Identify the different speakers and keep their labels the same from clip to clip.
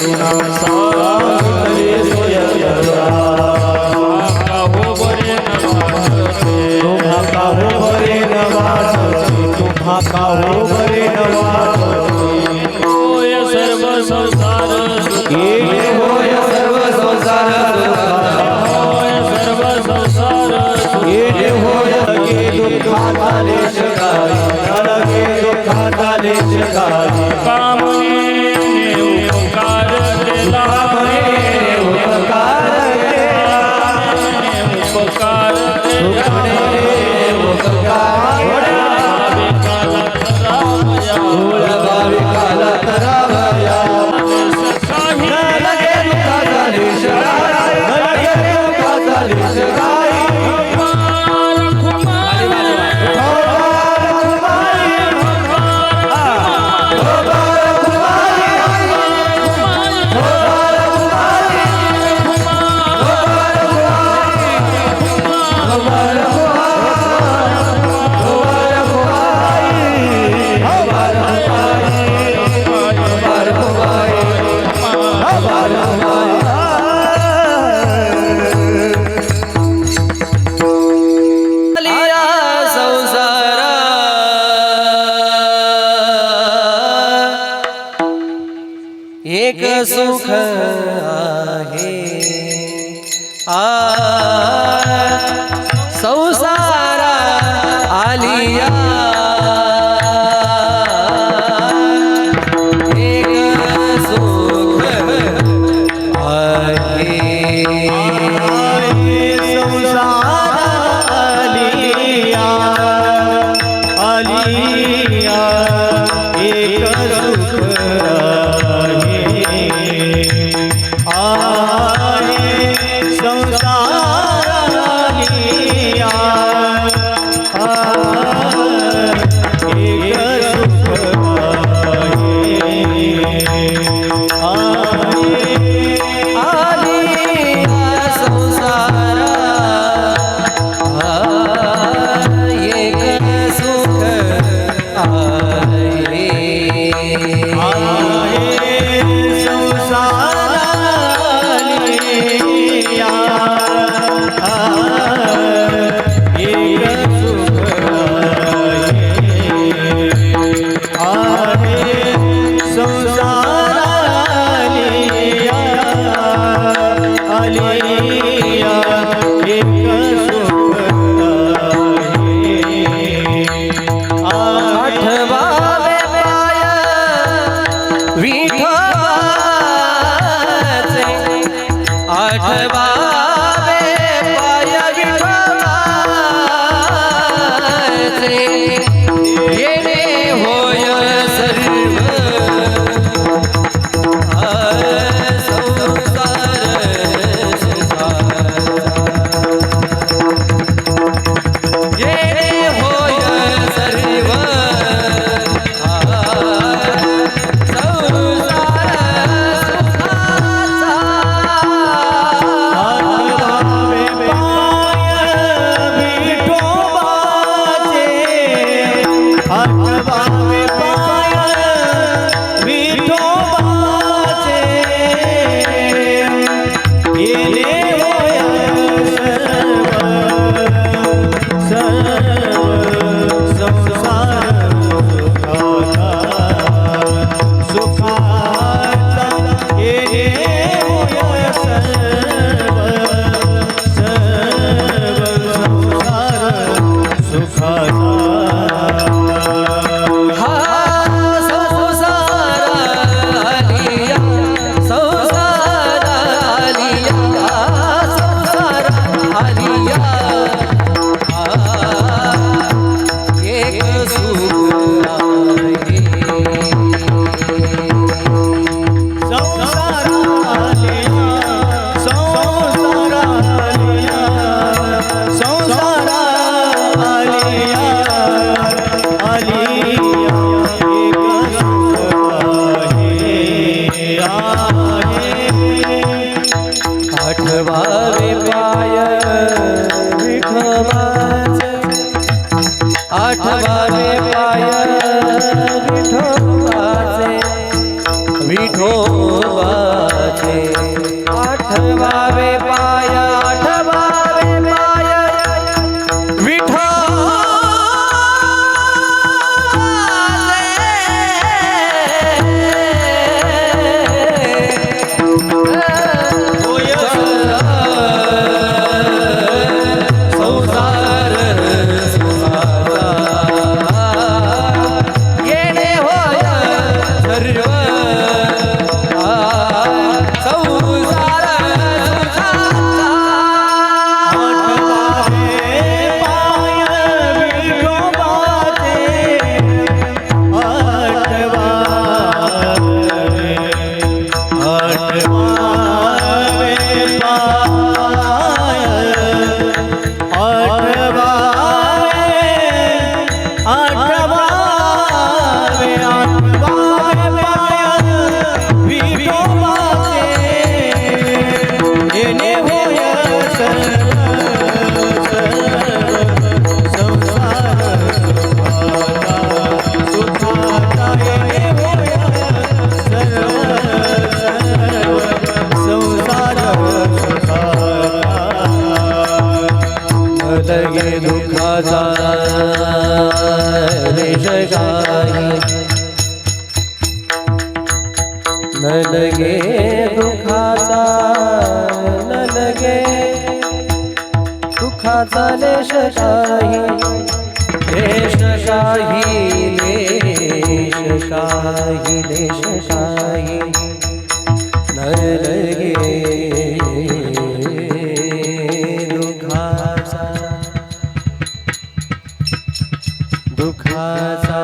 Speaker 1: करुणा सागरी सोय करुणा काहो बरे नवासते तुम्हा काहो बरे नवासते तुम्हा काहो बरे नवासते होय सर्व संसार सुखी होय सर्व संसार होय सर्व संसार सुखी होय लगे दुःखाचा लेशकारी लगे दुःखाचा लेशकारी कामने उपकार केला उपकार केला
Speaker 2: एक सुख आहे संसारा आलिया एक सुख आहे
Speaker 1: संसार आलिया आलिया एक सुख
Speaker 2: आठवावे पाय विठोबाचे विठोबा लगे दुखाचा न लगे दुखाचा लेश काही लेश काही लेश काही लेश काही न लगे दुखाचा दुखाचा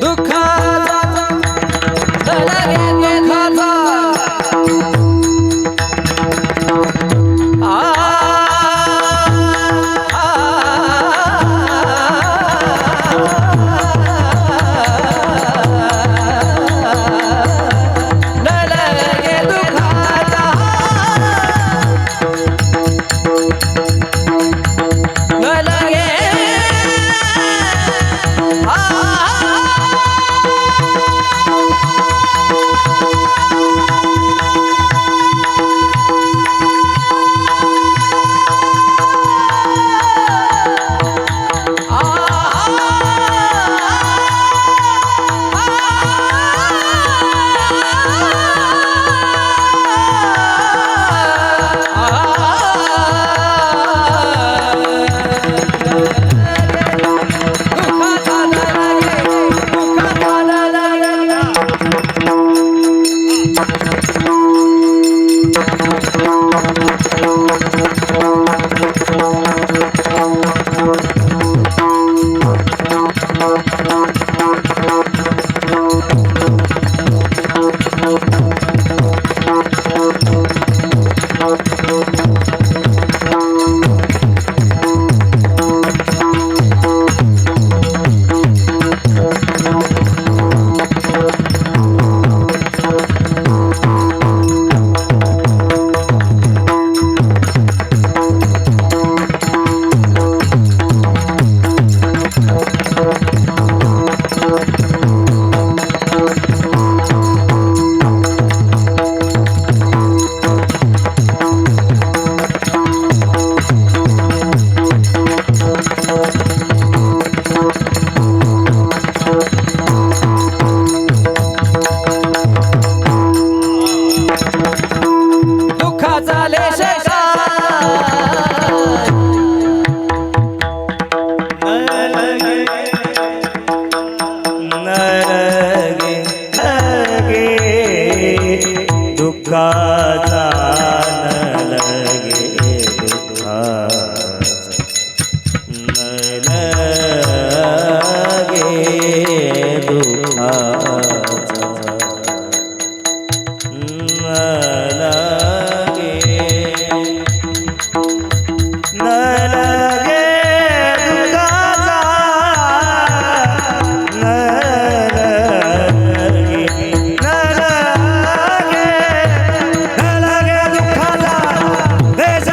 Speaker 1: दुःखाचा न लगे दुःखाचा न लगे दुःखाचा न लगे न लगे दुःखाचा न लगे दुःखाचा देश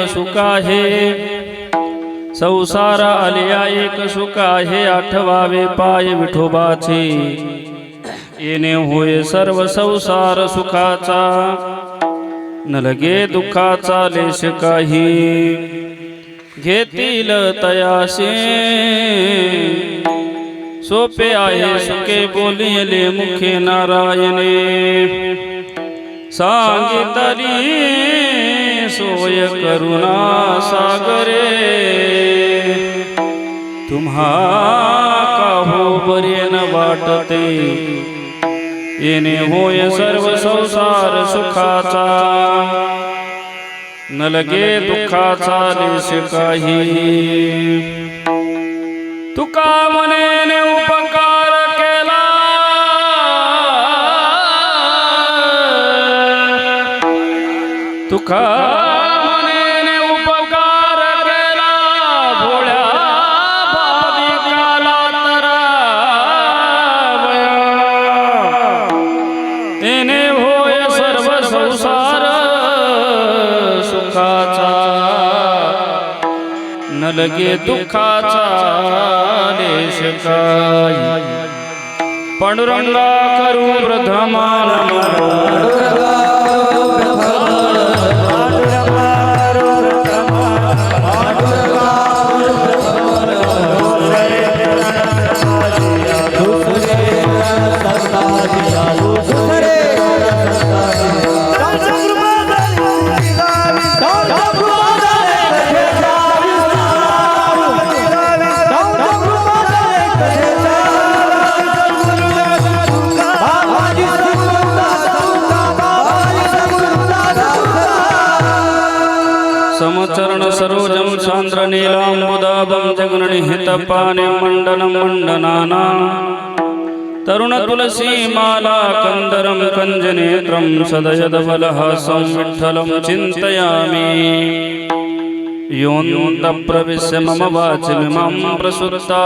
Speaker 3: सुख आहे संसार आलिया एक सुख आहे आठवावे पाय विठोबाचे येणे होय सर्व संसार सुखाचा न लगे दुःखाचा लेश काही घेतील तयासे सोपे आहे सुखे बोलिले मुखे नारायणे सांगितली सोय करुणा सागरे तुम्हा काहो बरे न वाटते येणे होय सर्व संसार सुखाचा न लगे दुःखाचा लेश काही तुका मनेने उपकार केला तुका मनेने उपकार केला भोळ्या भाविकाला तरावया तेने होय सर्व संसार सुखाचा न लगे दुःखाचा लेश काही पांडुरंगा करू प्रथमान समचरण सरोजम सान्द्र नीलाम्बुदाभं जगन्निहितपाने मण्डनं मण्डनाना तरुण तुलसी माला कंदरं कंजनेत्रं सदयदवलहासं विठ्ठलं चिन्तयामि योऽन्तःप्रविश्य मम वाचिमिमां प्रसुप्ता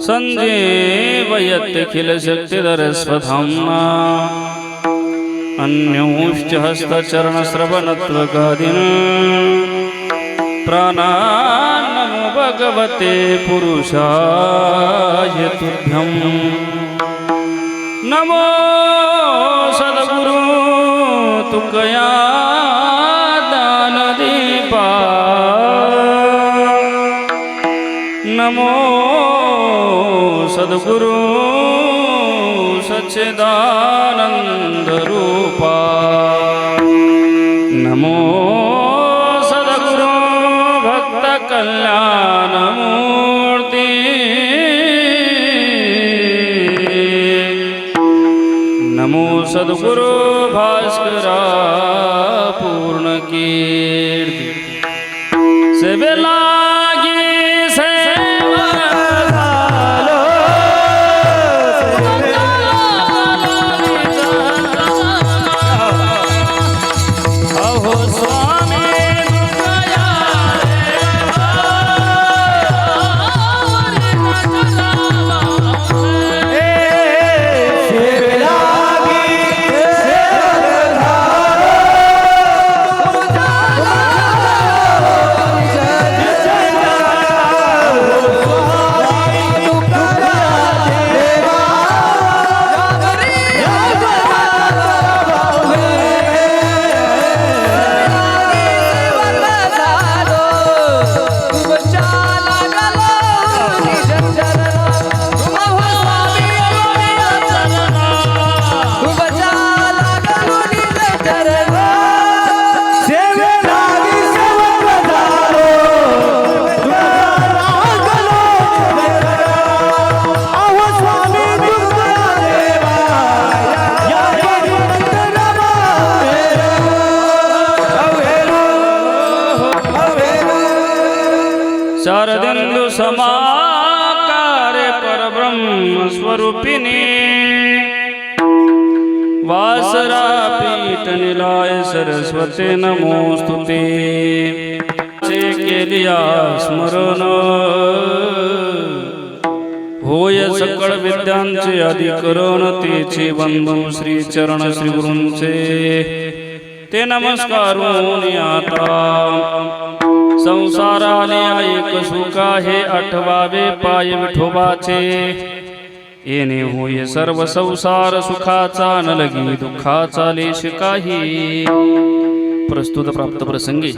Speaker 3: सञ्जीवयत्यखिलशक्तिधरस्वधाम्ना अन्योश्च हस्तचरणश्रवणत्वगादीन् प्राणान्नमो भगवते पुरुषाय तुभ्यं नमो सद्गुरु तुकया दानदीपा नमो सद्गुरु सच्चिदानंद रूपा नमो सद्गुरु भक्त कल्याण मूर्ति नमो सद्गुरु भास्करा पूर्ण कीर्ति सेवेला शारदिंदु समाकारे परब्रह्म स्वरूपिणी वासरा पीठ निलाय सरस्वते नमोस्तुते चे केलिया स्मरण होय सकळ विद्यांचे अधिकरण तेचे बंधू श्री चरण श्री गुरूंचे ते नमस्कारून आता संसाराने एक सुखा हे आठवावे पाय विठोबाचे येणे होय सर्व संसार सुखाचा न लगी दुःखाचा लेश काही. प्रस्तुत प्राप्त प्रसंगी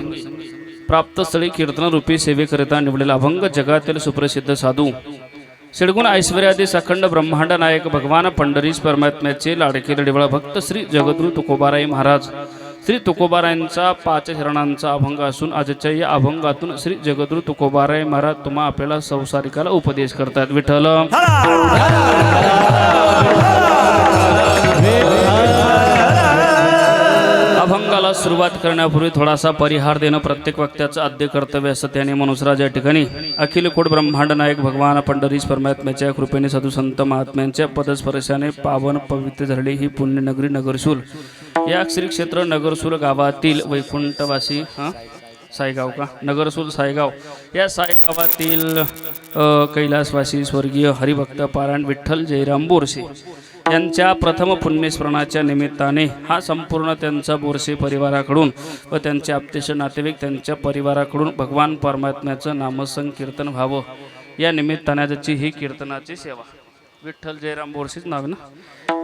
Speaker 3: प्राप्त स्थळी कीर्तन रूपी सेवेकरिता निवडलेला अभंग जगातील सुप्रसिद्ध साधू षड्गुण ऐश्वर्यादी अखंड ब्रह्मांड नायक भगवान पंढरीश परमात्म्याचे लाडके लढिवळा भक्त श्री जगद्गुरु तुकोबाराय महाराज. श्री तुकोबारायांचा 5 चरणांचा अभंग असून आजच्या या अभंगातून श्री जगद्गुरु तुकोबाराय महाराज तुम्हा आपल्याला संसारिकाला उपदेश करतात. विठ्ठल अभंगाला सुरुवात करण्यापूर्वी थोडासा परिहार देणं प्रत्येक वक्त्याचं आद्य कर्तव्य असतं. त्याने मनुसराज या ठिकाणी अखिल कोट ब्रह्मांड नायक भगवान पंढरीश परमात्म्याच्या कृपेने साधू संत महात्म्यांच्या पदस्पर्शाने पावन पवित्र झालेली ही पुण्यनगरी नगरसूल या श्री क्षेत्र नगरसूल गावातील वैकुंठवासी सायगाव का नगरसूल सायगाव या सायगावातील कैलासवासी स्वर्गीय हरिभक्त पारायण विठ्ठल जयराम बोरसे यांच्या प्रथम पुण्यस्मरणाच्या निमित्ताने हा संपूर्ण त्यांचा बोरसे परिवाराकडून व त्यांचे आप्तेश नातेवाईक त्यांच्या परिवाराकडून भगवान परमात्म्याचं नामसंकीर्तन व्हावं या निमित्ताने आजची ही कीर्तनाची सेवा. विठ्ठल जयराम बोरसेच नाव ना.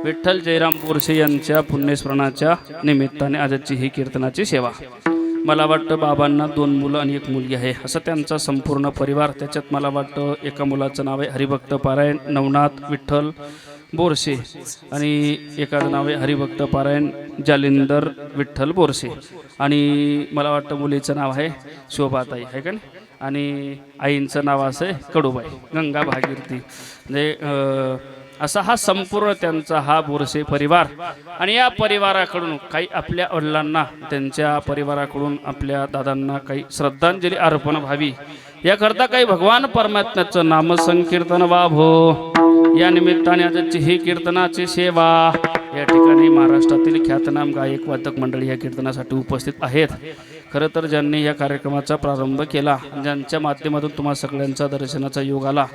Speaker 3: विठ्ठल जयराम बोरसे यांच्या पुण्यस्मरणाच्या निमित्ताने आजची ही कीर्तनाची सेवा. मला वाटतं बाबांना 2 मुलं आणि 1 मुलगी आहे असं त्यांचा संपूर्ण परिवार. त्याच्यात मला वाटतं एका मुलाचं नाव आहे हरिभक्त पारायण नवनाथ विठ्ठल बोरसे आणि एकाचं नाव आहे हरिभक्त पारायण जालिंदर विठ्ठल बोरसे आणि मला वाटतं मुलीचं नाव आहे शोभाताई आहे का नाही आणि आईंचं नाव असं आहे कडूबाई गंगा भागीरथी. म्हणजे असा हा संपूर्ण त्यांचा हा बोरसे परिवार आणि या परिवाराकडून काही आपल्या वडिलांना त्यांच्या परिवाराकडून आपल्या दादांना काही श्रद्धांजली अर्पण व्हावी याकरता काही भगवान परमात्म्याचं नामसंकीर्तन व्हावं या निमित्ताने आजची ही कीर्तनाची सेवा. या ठिकाणी महाराष्ट्रातील ख्यातनाम गायक वादक मंडळी या कीर्तनासाठी उपस्थित आहेत. खरं तर ज्यांनी या कार्यक्रमाचा प्रारंभ केला ज्यांच्या माध्यमातून तुम्हा सगळ्यांचा दर्शनाचा योग आला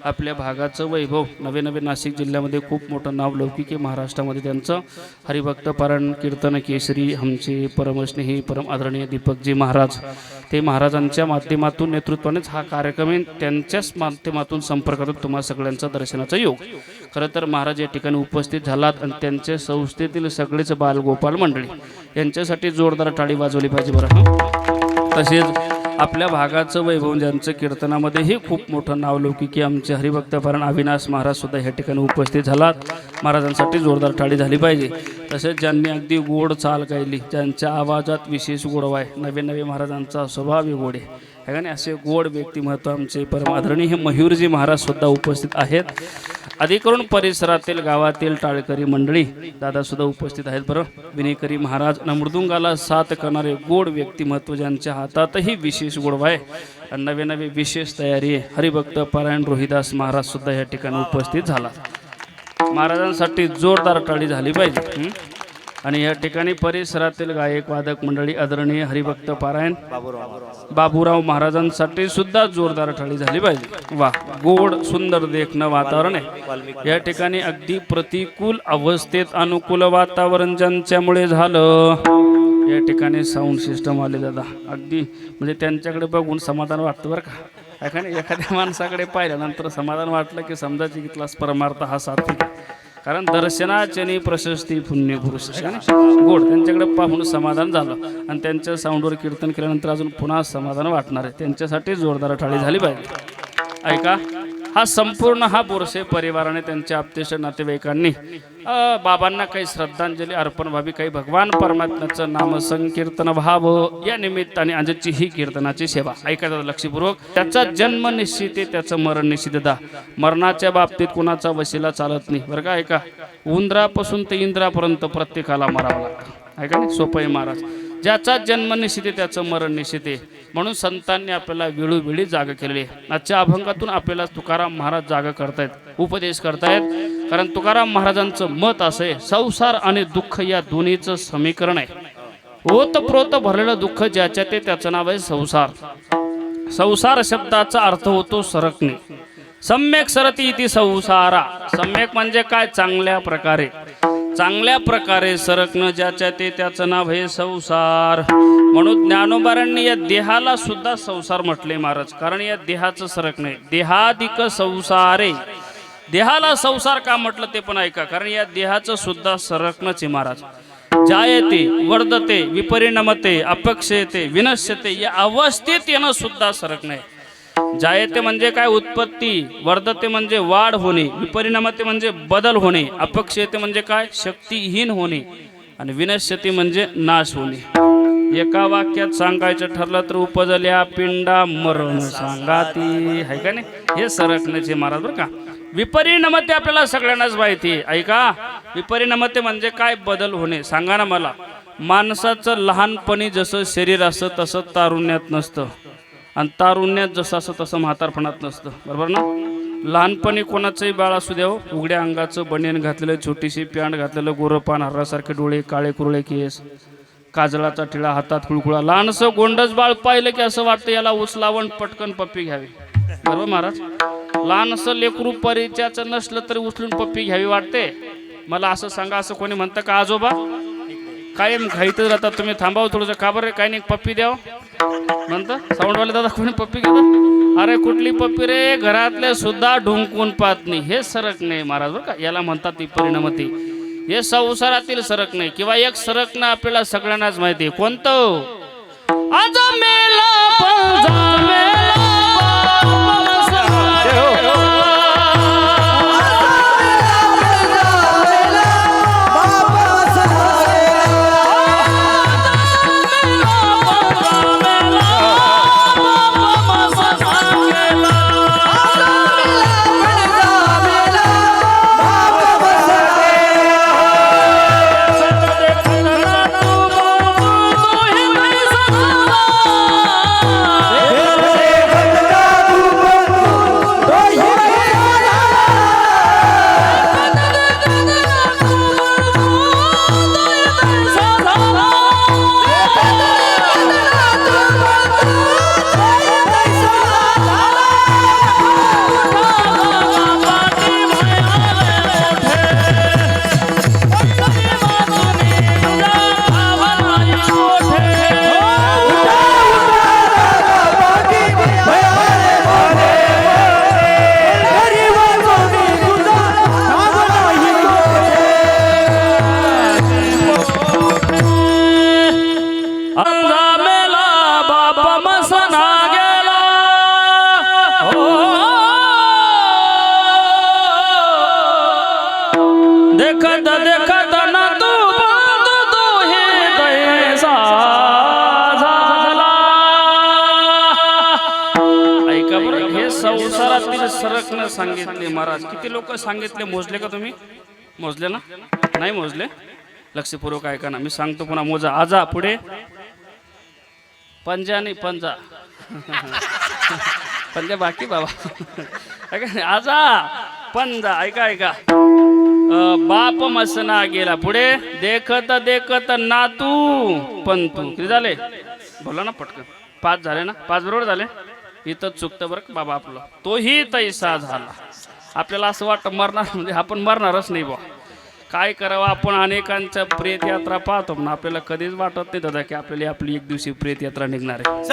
Speaker 3: आपल्या भागाचं वैभव नवे नाशिक जिल्ह्यामध्ये खूप मोठं नाव लौकिक आहे. महाराष्ट्रामध्ये त्यांचं हरिभक्त पारायण कीर्तन केसरी आमचे परमस्नेही परम आदरणीय दीपकजी महाराज ते महाराजांच्या माध्यमातून नेतृत्वानेच हा कार्यक्रम आहे. त्यांच्याच माध्यमातून संपर्कातून तुम्हा सगळ्यांचा दर्शनाचा योग. खरं तर महाराज या ठिकाणी उपस्थित झालात आणि त्यांच्या संस्थेतील सगळेच बालगोपाल मंडळी यांच्यासाठी जोरदार टाळी वाजवली पाहिजे बरं. तसेच आपल्या भागाचं वैभव ज्यांचं कीर्तनामध्येही खूप मोठं नाव लौकिक आमचे हरिभक्त पारायण अविनाश महाराज सुद्धा या ठिकाणी उपस्थित झालात. महाराजांसाठी जोरदार टाळी झाली पाहिजे. तसेच ज्यांनी अगदी गोड चाल गायली ज्यांच्या आवाजात विशेष गोडवा आहे नवे महाराजांचा स्वभाव गोड आहे का नाही असे गोड व्यक्तिमत्व आमचे परम आदरणीय हे मयूरजी महाराज सुद्धा उपस्थित आहेत. अधिकरून परिसरातील गावातील टाळकरी मंडळी दादा सुद्धा उपस्थित आहेत बरं. विनेकरी महाराज मृदुंगाला साथ करणारे गोड व्यक्तिमत्व ज्यांच्या हातातही विशेष गोडवा आहे आणि नवे विशेष तयारी आहे. हरिभक्त पारायण रोहिदास महाराज सुद्धा या ठिकाणी उपस्थित झाला. महाराजांसाठी जोरदार टाळी झाली पाहिजे. आणि या ठिकाणी परिसरातील गायक वादक मंडळी आदरणीय हरिभक्त पारायण बाबूराव महाराजांसाठी सुद्धा जोरदार टाळी झाली पाहिजे. वा गोड सुंदर देखणं वातावरण आहे. या ठिकाणी अगदी प्रतिकूल अवस्थेत अनुकूल वातावरण ज्यांच्यामुळे झालं या ठिकाणी साऊंड सिस्टम आले दादा अगदी म्हणजे त्यांच्याकडे बघून समाधान वाटतं बरं का. एखाद्या माणसाकडे पाहिल्यानंतर समाधान वाटलं की समजायची की परमार्थ हा सात्विक कारण दर्शनाचे प्रशस्ती पुण्य पुरुष गोड त्यांच्याकडे पाहून समाधान झालं आणि त्यांच्या साऊंडवर कीर्तन केल्यानंतर अजून पुन्हा समाधान वाटणार आहे. त्यांच्यासाठी जोरदार टाळी झाली पाहिजे. ऐका हा संपूर्ण हा बोरसे परिवाराने त्यांच्या आप्तेश नातेवाईकांनी बाबांना काही श्रद्धांजली अर्पण व्हावी काही भगवान परमात्म्याचं नामसंकीर्तन व्हावं या निमित्ताने आजची ही कीर्तनाची सेवा. ऐका लक्षपूर्वक. त्याचा जन्म निश्चित आहे त्याचं मरण निश्चित दा. मरणाच्या बाबतीत कुणाचा वशिला चालत नाही बरं का. ऐका उंदरापासून ते इंद्रापर्यंत प्रत्येकाला मरावं लागतं ऐका नाही सोपं आहे महाराज. ज्याचा जन्म निश्चित आहे त्याचं मरण निश्चित आहे म्हणून संतांनी आपल्याला वेळोवेळी जागा केलेली आहे. आजच्या अभंगातून आपल्याला तुकाराम महाराज जागा करतायत उपदेश करतायत. कारण तुकाराम महाराजांचं मत असं आहे संसार आणि दुःख या दोन्हीचं समीकरण आहे. ओतप्रोत भरलेलं दुःख ज्याच्या ते त्याचं नाव आहे संसार. संसार शब्दाचा अर्थ होतो सरकणे. सम्यक सरती इति संसारा. सम्यक म्हणजे काय चांगल्या प्रकारे चांगल्या प्रकारे सरकणं ज्याच्या ते त्याचं नाव हे संसार. म्हणून ज्ञानोबारांनी या देहाला सुद्धा संसार म्हटले महाराज, कारण या देहाचं सरकणे देहादिक संसारे. देहाला संसार का म्हटलं ते पण ऐका, कारण या देहाचं सुद्धा सरकणंच आहे महाराज. जायते वर्धते विपरिणमते अपेक्षेते विनश्यते या अवस्थेत येणं सुद्धा सरकणे. जायते म्हणजे काय, उत्पत्ती. वर्धते म्हणजे वाढ होणे. विपरिणामते म्हणजे बदल होणे. अपेक्षेते म्हणजे काय, शक्तिहीन होणे. आणि विनश्यते म्हणजे नाश होणे. एका वाक्यात सांगायचं ठरलं तर उपजल्या पिंडा मरण सांगाती, आहे का नाही. हे सरकण्याचे महाराज बरं का. विपरिणामते आपल्याला सगळ्यांनाच माहिती आहे, ऐका. विपरिणामते म्हणजे काय, बदल होणे. सांगा ना मला. माणसाचं लहानपणी जसं शरीर असतं तसं तारुण्यात नसतं, आणि तारुण्यात जसं असं तसं म्हातारपणात नसतं, बरोबर ना. लहानपणी कोणाचंही बाळ असू द्या, उघड्या अंगाचं बनियन घातलेलं, छोटीशी पॅन्ट घातलेलं, गोरपान, हर्रासारखे डोळे, काळे कुरळे केस, काजळाचा टिळा, हातात कुळकुळा, लहानसं गोंडस बाळ पाहिलं की असं वाटतं याला उचलावण पटकन पप्पी घ्यावी, बरोबर महाराज. लहानसं लेकरू परिचयाचं नसलं तरी उचलून पप्पी घ्यावी वाटते. मला असं सांगा, असं कोणी म्हणतं का आजोबा कायम घाईतच राहतात तुम्ही, थांबावं थोडंसं, का बरं काय नाही पप्पी द्यावं म्हणतं. साऊंडवाले दादा कोणी पप्पी घेतात. अरे कुठली पप्पी रे, घरातले सुद्धा ढुंकून पाहत नाही. हे सरक नाही महाराज बरं का, याला म्हणतात ती परिणामती. हे संसारातील सरक नाही. किंवा एक सरकणं आपल्याला सगळ्यांनाच माहिती आहे, कोणतं. आज मेला देखत देखत ना तू तू हे दैसा झाला. ऐका बरं, हे संसारातील सरकणं सांगितले महाराज. किती लोक सांगितले, मोजले का तुम्ही? मोजले ना? नाही मोजले? लक्षपूर्वक ऐका ना, मी सांगतो पुन्हा मोजा. आजा पुढे पंजा नाही, पंजा पंजा बाकी बाबा. आजा पंजा, ऐका ऐका. बाप मसना गेला, पुढे देखत देखत नातू पंतू. किती झाले बोला ना पटकन. 5 झाले ना, 5 बरोबर झाले. इथं चुकतं बरं बाबा आपलं. तोही तैसा झाला. आपल्याला असं वाटतं मरणार, म्हणजे आपण मरणारच नाही बा. काय करावं, आपण अनेकांच्या प्रेत यात्रा पाहतो ना, आपल्याला कधीच वाटत नाही दादा की आपल्याला आपली एक दिवशी प्रेत यात्रा निघणार आहे.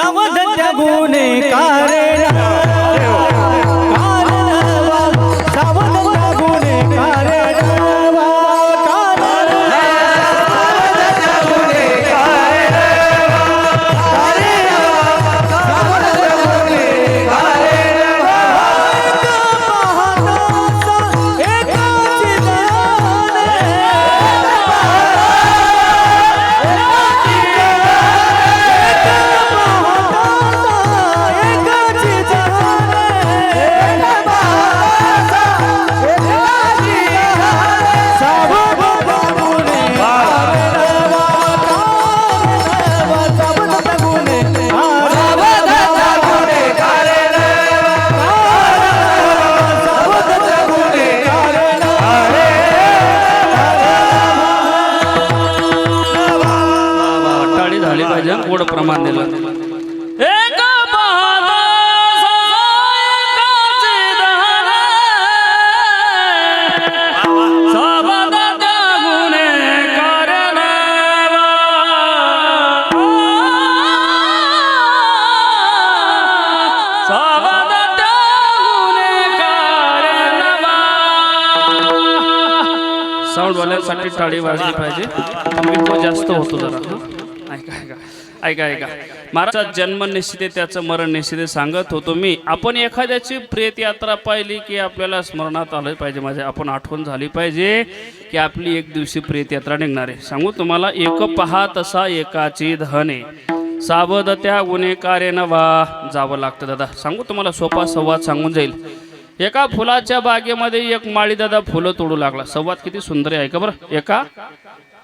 Speaker 3: साऊंड वाल्यांसाठी टाळी वाजली पाहिजे. मी जास्त होतो जरा. ऐका ऐका ऐका ऐका. महाराजाचा जन्म निश्चित आहे, त्याचं मरण निश्चित आहे सांगत होतो मी. आपण एखाद्याची प्रेत यात्रा पाहिली की आपल्याला स्मरणात आलं पाहिजे, माझे आपण आठवण झाली पाहिजे की आपली एक दिवशी प्रेत यात्रा निघणार आहे. सांगू तुम्हाला, एक पहा तसा एकाची धने, सावध त्या गुन्हेगारेनं वा जावं लागतं. दादा सांगू तुम्हाला, सोपा संवाद सांगून जाईल. एका फुलाच्या बागेमध्ये एक माळी दादा फुलं तोडू लागला. संवाद किती सुंदर आहे का बरं. एका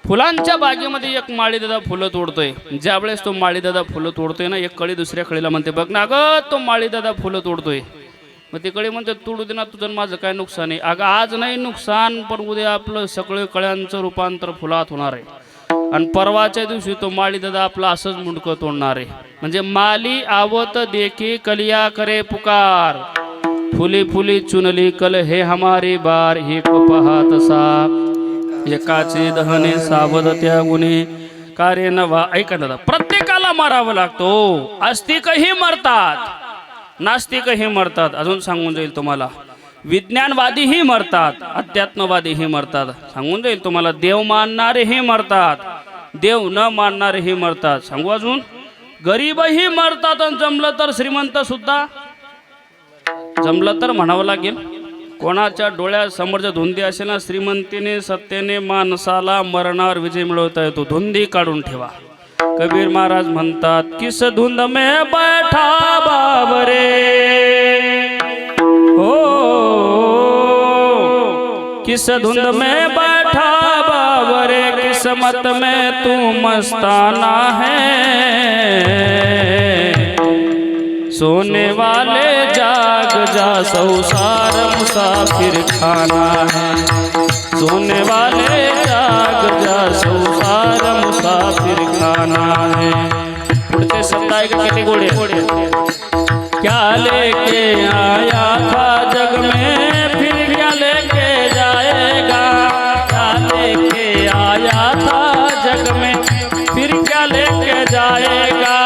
Speaker 3: फुलांच्या बागेमध्ये एक माळी दादा फुलं तोडतोय. ज्या वेळेस तो माळी दादा फुलं तोडतोय ना, एक कळी दुसऱ्या कळीला म्हणते, बघ ना अगं तो माळी दादा फुलं तोडतोय. मग ते कळी म्हणते, तोडू दे ना, तुझं माझं काय नुकसान आहे. अगं आज नाही नुकसान, पण उद्या आपलं सगळे कळ्यांचं रूपांतर फुलात होणार आहे. आणि परवाच्या दिवशी तो माळी दादा आपला असंच मुंडकं तोडणार आहे. म्हणजे माली आवत देखी कलिया करे पुकार, फुली फुली चुनली कल हे हमारी बार. एक पहा तसा एकाचे दहने, सावध त्या गुन्हे कार्य नवा. ऐका दादा, प्रत्येकाला मारावं लागतो. आस्तिकही मरतात, नास्तिकही मरतात. अजून सांगून जाईल तुम्हाला, विज्ञानवादीही मरतात, अध्यात्मवादीही मरतात. सांगून जाईल तुम्हाला, देव मानणारेही मरतात, देव न मानणारेही मरतात. सांगू अजून, गरीबही मरतात आणि जमलं तर श्रीमंत सुद्धा. जमलं तर म्हणावं लागेल. कोणाच्या डोळ्यासमोरच्या धुंदी असेल ना, श्रीमंतीने सत्तेने माणसाला मरणावर विजय मिळवता येतो. धुंदी काढून ठेवा. कबीर महाराज म्हणतात, किस धुंद में बैठा बाबरे, हो किस धुंद में बैठा बाबरे, किस्मत में तू मस्ताना है. सोने वाले जाग जा, संसार मुसाफिर खाना है. सोने वाले जाग जा, संसार मुसाफिर खाना है. पुढचे शब्द आहे का किती गोडे. क्या लेके आया था जग में, फिर क्या लेके जाएगा. क्या लेके आया था जग में, फिर क्या लेके जाएगा.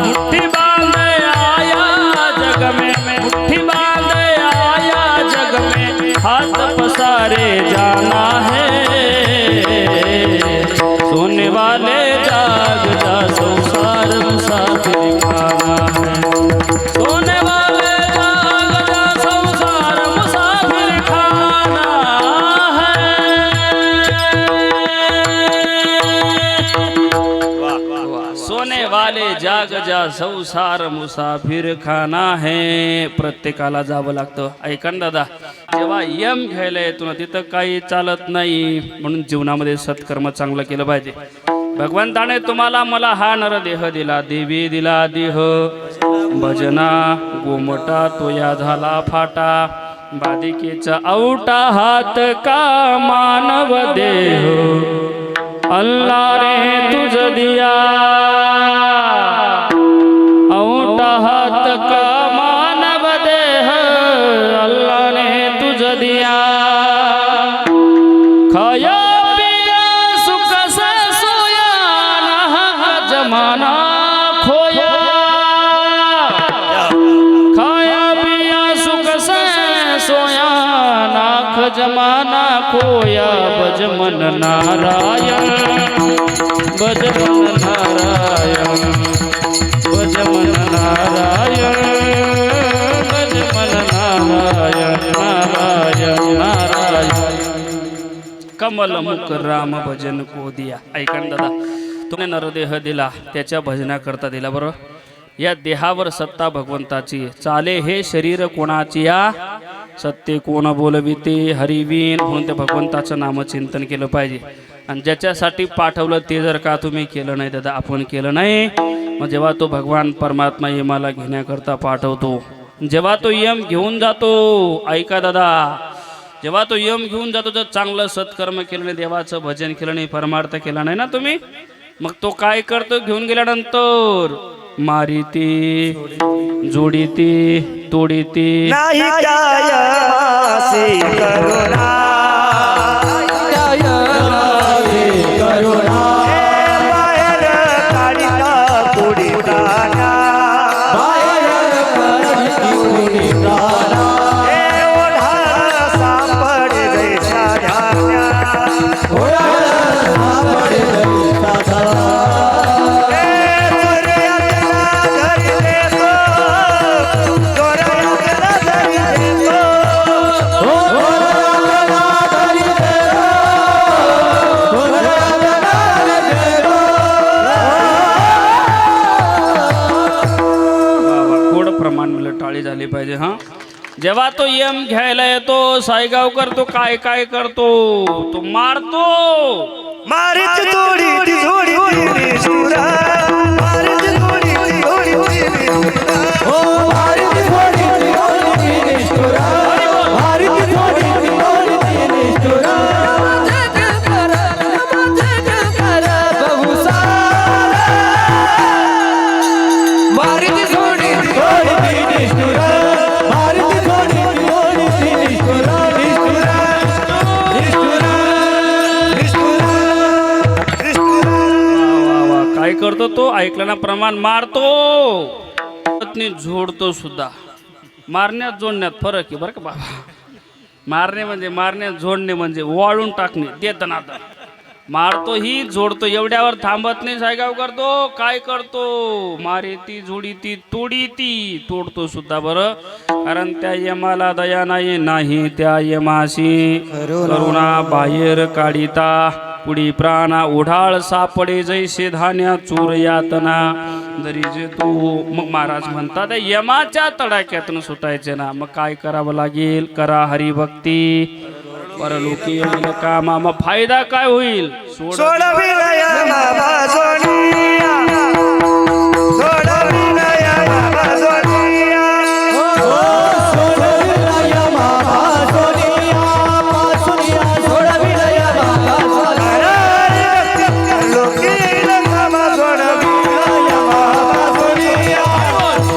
Speaker 3: मुट्ठी बांधे आया जग में, मुट्ठी बांधे आया जग में, हाथ पसारे जाना है. सोने वाले जाग जा, संसार मुसाफिर खाना है. सोने वाले जाग जा, संसार मुसाफिर खाना है. सोने वाले जाग जा, संसार मुसाफिर खाना है. प्रत्येकाला जावं लागतं. ऐका ना दादा, जेव्हा यम घ्यायला येतो ना, तिथं काही चालत नाही. म्हणून जीवनामध्ये सत्कर्म चांगलं केलं पाहिजे. भगवंताने तुम्हाला मला हा नरदेह दिला, देवी दिला देह. भजना गोमटा तो या झाला फाटा, बादिकेचा औटा हात का मानव देह. अल्लाह रे तुझ दिया औटा हात का मानव देह. अल्लाह ने तुझ दिया खाया पिया सुख से सोया, ना जमाना खोया. खाया पिया सुख से सोया, नाख जमाना खोया. बजमन नारायण, बजमन नारायण, बजमन नारायण, बजमन नारायण, नारायण नारायण. कमल मुख राम भजन को दिया. ऐका ना दादा, तुम्ही नरदेह दिला, त्याच्या भजनाकरता दिला. बरोबर, या देहावर सत्ता भगवंताची. चाले हे शरीर कोणाची या, सत्य कोण बोलविते हरिवीन. म्हणून त्या भगवंताचं नामचिंतन केलं पाहिजे. आणि ज्याच्यासाठी पाठवलं ते जर का तुम्ही केलं नाही दादा, आपण केलं नाही, मग जेव्हा तो भगवान परमात्मा यमाला घेण्याकरता पाठवतो, जेव्हा तो यम घेऊन जातो, ऐका दादा, जेव्हा तो यम घेऊन जातो, जर चांगलं सत्कर्म केलं नाही, देवाचं भजन केलं नाही, परमार्थ केला नाही ना तुम्ही, मग तो काय करतो घेऊन गेल्यानंतर, मारिती जोडीती तोडीती
Speaker 1: नाही काय मासे करुणा, करुणा बाहेर काढिता तोडिताना, बाहेर काढिता तोडिताना, ओढा सापड जैसा धान्या,
Speaker 3: पाहिजे हा. जेव्हा तो यम घ्यायला येतो सायगावकर तो काय काय करतो, तो मारतो.
Speaker 1: मारीची जोडी ती जोडी ती निष्ठुरा, मारीची जोडी ती जोडी ती निष्ठुरा.
Speaker 2: हो मारीची जोडी ती जोडी ती निष्ठुरा, मारीची जोडी ती जोडी ती निष्ठुरा. मारीची जोडी ती जोडी ती निष्ठुरा, मारीची जोडी ती जोडी ती निष्ठुरा, निष्ठुरा, निष्ठुरा,
Speaker 1: निष्ठुरा.
Speaker 3: वा वा, काय करतो तो ऐकलं ना, प्रमाण मारतो पत्नी झोडतो सुद्धा. मारण्यात जोडण्यात फरक आहे बरं का बाबा. मारणे म्हणजे मारण्यात, जोडणे म्हणजे वाळून टाकणे, देतनाद. मारतो ही जोडतो, एवढ्यावर थांबत नाही सायगाव करतो. काय करतो, मारे ती जोडी ती तोडी ती तोडतो सुद्धा बरं. कारण त्या यमाला दया नाही त्या यमाशी करुणा बाहेर काढिता. पुढी प्राणा ओढाळ सापडे जैसे धान्या चूर यातना जरी जे तू. मग महाराज म्हणतात यमाच्या तडाख्यातून सुटायचे ना, मग काय करावं लागेल, करा हरिभक्ती परलोकी येईल कामा. मग फायदा काय होईल,
Speaker 1: सोडविलया बाबा सोनिया, सोडविलया बाबा सोनिया.
Speaker 2: सोडविलया बाबा सोनिया, सोनिया सोडविलया बाबा सोनिया.
Speaker 1: लोकील कामा सोडविलया बाबा सोनिया,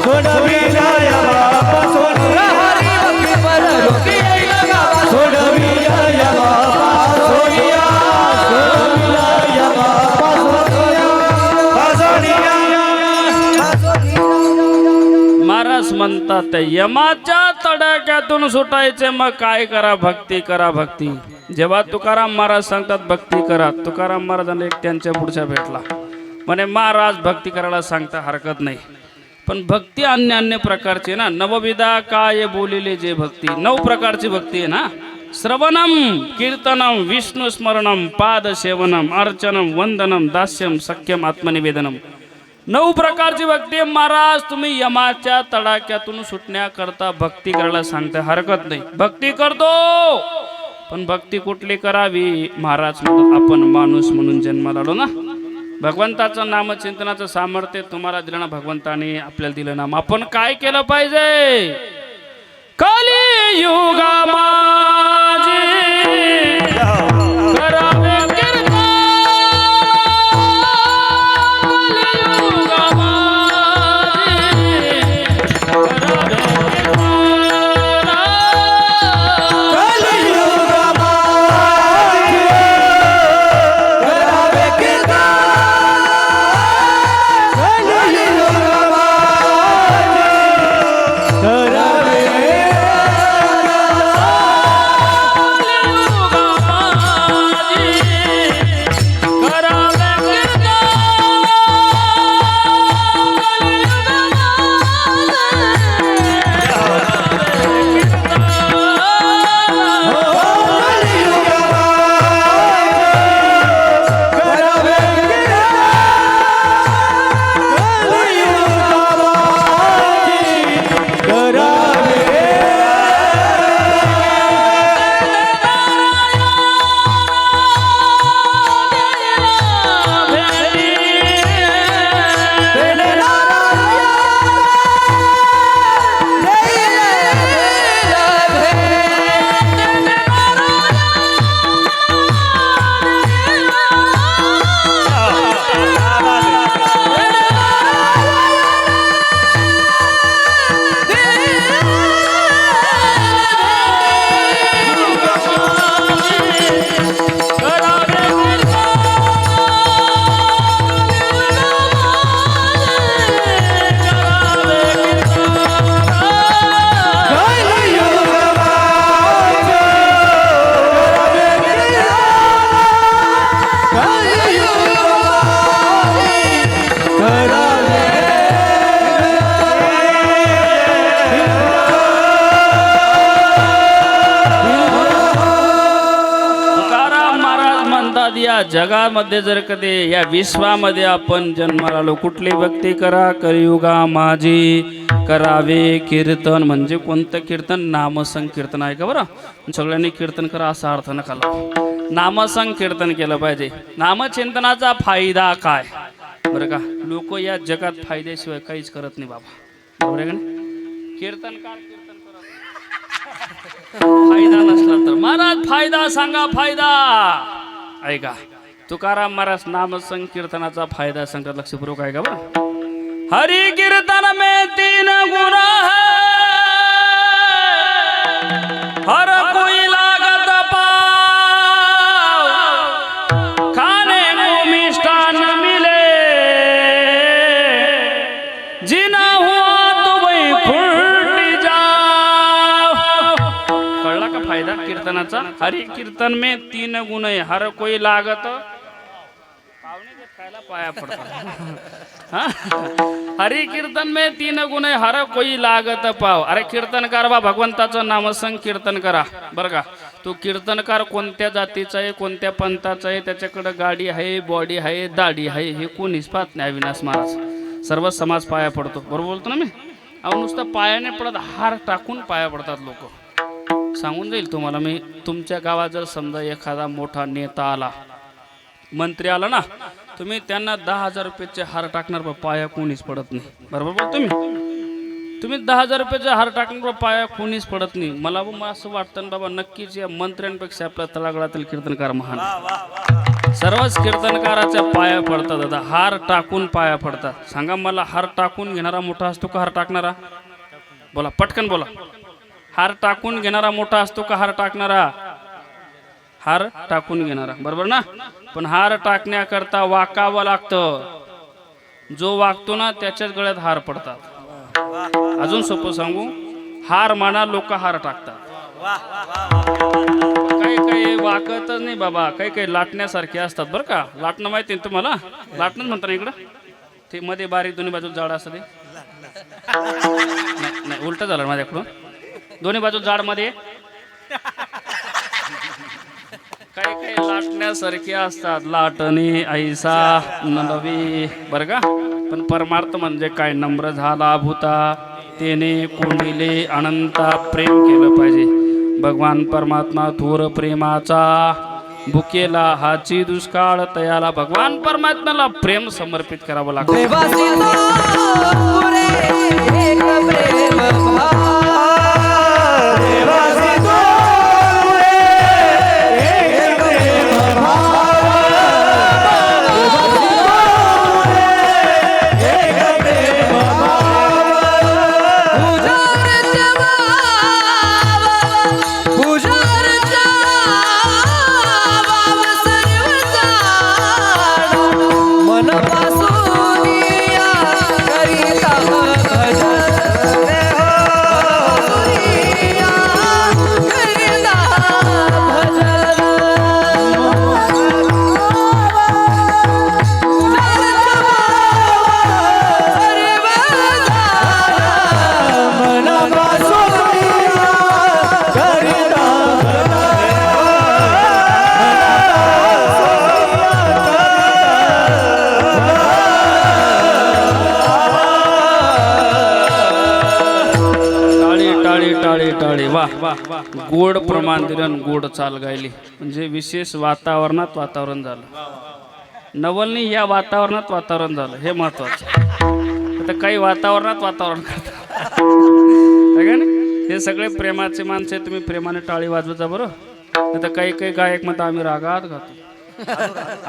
Speaker 2: सोडविलया बाबा सोनिया, हरिभक्ती परलोकी येईल बाबा. सोडविलया बाबा सोनिया, सोडविलया बाबा सोनिया.
Speaker 3: महाराज म्हणतात यमाच्या तडाख्यातून सुटायचे, मग काय करा, भक्ती करा भक्ती. जेव्हा तुकाराम महाराज सांगतात भक्ती करा, तुकाराम महाराजांना एक त्यांच्या पुढच्या भेटला म्हणे महाराज भक्ती करायला सांगता हरकत नाही, पण भक्ती अन्य अन्य प्रकारची ना. नवविधा काय बोलिले जे भक्ती, 9 प्रकारची भक्ती आहे ना. श्रवणम, कीर्तनम, विष्णू स्मरणम, पाद सेवनम, अर्चनम, वंदनम, दास्यम, सख्यम, आत्मनिवेदनम. 9 प्रकारची भक्ती. महाराज तुम्ही यमाच्या तडाख्यातून सुटण्याकरता भक्ती करायला सांगता हरकत नाही, भक्ती करतो. पण भक्ती कुठली करावी, महाराज म्हणतात आपण माणूस म्हणून जन्माला आलो ना. भगवंताचं नामचिंतनाचं सामर्थ्य तुम्हाला दिलं ना, भगवंताने आपल्याला दिलं नाम. आपण काय केलं पाहिजे, कलियुगा माझी करावे कीर्तन, कलियुगा माझी करावे कीर्तन.
Speaker 2: कलियुगा माझी करावे कीर्तन, कलियुगा माझी करावे
Speaker 3: या जगामध्ये जर कधी या विश्वामध्ये आपण जन्माला आलो, कुठली भक्ती करा कलियुगा माझी करावे कीर्तन. म्हणजे कोणतं कीर्तन? नामसंकीर्तन आहे का बरं. सगळ्यांनी कीर्तन करा असा अर्थ नका लावू. नामसंकीर्तन केलं पाहिजे. नामचिंतनाचा फायदा काय बरं का. लोक या जगात फायद्याशिवाय काहीच करत नाही बाबा, बरोबर आहे का नाही. कीर्तनकार कीर्तन करत फायदा नसला तर महाराज फायदा सांगा, फायदा ऐका. तुकाराम महाराज नामसंकीर्तनाचा फायदा सांगतात, लक्षपूर्वक आहे का बरं. हरि कीर्तन में 3 गुण है, हर कोई लागत पाव, खाने को मिष्टान मिले, जिना हुआ तो वैकुंठ जाओ. कळला का फायदा कीर्तनाचा. हरि कीर्तन में 3 गुण है, हर कोई लागत पाया पडता. हरि कीर्तन में 3 गुण है, हर कोई लागत पाव. अरे कीर्तनकार बा भगवंताचं नामसंकीर्तन करा बरं का. तो कीर्तनकार कोणत्या जातीचा आहे, कोणत्या पंथाचा आहे, त्याच्याकडे गाडी आहे, बॉडी आहे, दाढी आहे, हे कोणीच पाहत नाही. अविनाश महाराज सर्व समाज पाया पडतो, बरोबर बोलतो ना मी. अहो नुसतं पायाने पडत, हार टाकून पाया पडतात लोक. सांगून जाईल तुम्हाला मी. तुमच्या गावात जर समजा एखादा मोठा नेता आला, मंत्री आला ना, तुम्ही त्यांना 10,000 रुपयाचे हार टाकणार, पाया कोणीच पडत नाही, बरोबर बोलतो मी. तुम्ही 10,000 रुपयाचे हार टाकणार, पाया कोणीच पडत नाही. मला असं वाटतं ना बाबा, नक्कीच या मंत्र्यांपेक्षा आपल्या तळागाळातील कीर्तनकार महान. सर्वच कीर्तनकाराच्या पाया पडतात दादा, हार टाकून पाया पडतात. सांगा मला, हार टाकून घेणारा मोठा असतो का हार टाकणारा? बोला पटकन बोला. हार टाकून घेणारा मोठा असतो का हार टाकणारा? हार टाकून घेणारा, बरोबर ना. पण हार टाकण्याकरता वाकावं लागतं. जो वागतो ना त्याच्याच गळ्यात हार पडतात. अजून सोपं सांगू, हार माना लोक हार टाकतात. काही काही वाकतच नाही बाबा, काही काही लाटण्यासारखे असतात बरं का. लाटणं माहिती आहे तुम्हाला? लाटणं म्हणतात ना इकडं, ते मध्ये बारीक दोन्ही बाजू जाड असतं ते. नाही उलट झालं माझ्याकडून. दोन्ही बाजू जाड मध्ये काही काही लाटण्यासारखे असतात. लाटणे ऐसा नलवी बरं का. पण परमार्थ म्हणजे काय? नम्र झाला भूता तेने कोणिले अनंता. प्रेम केलं पाहिजे. भगवान परमात्मा थोर प्रेमाचा, भुकेला हाची दुष्काळ तयाला. भगवान परमात्म्याला प्रेम समर्पित करावं लागतं. टाळे वाह गोड प्रमाण दिलं, गोड चाल गायली. म्हणजे विशेष वातावरणात वातावरण झालं. नवलनी या वातावरणात वातावरण झालं, हे महत्वाचं. आता काही वातावरणात वातावरण करतात हे सगळे प्रेमाचे माणसे. तुम्ही प्रेमाने टाळी वाजवता बरं. आता काही काही गायक म्हणतात आम्ही रागात गातो.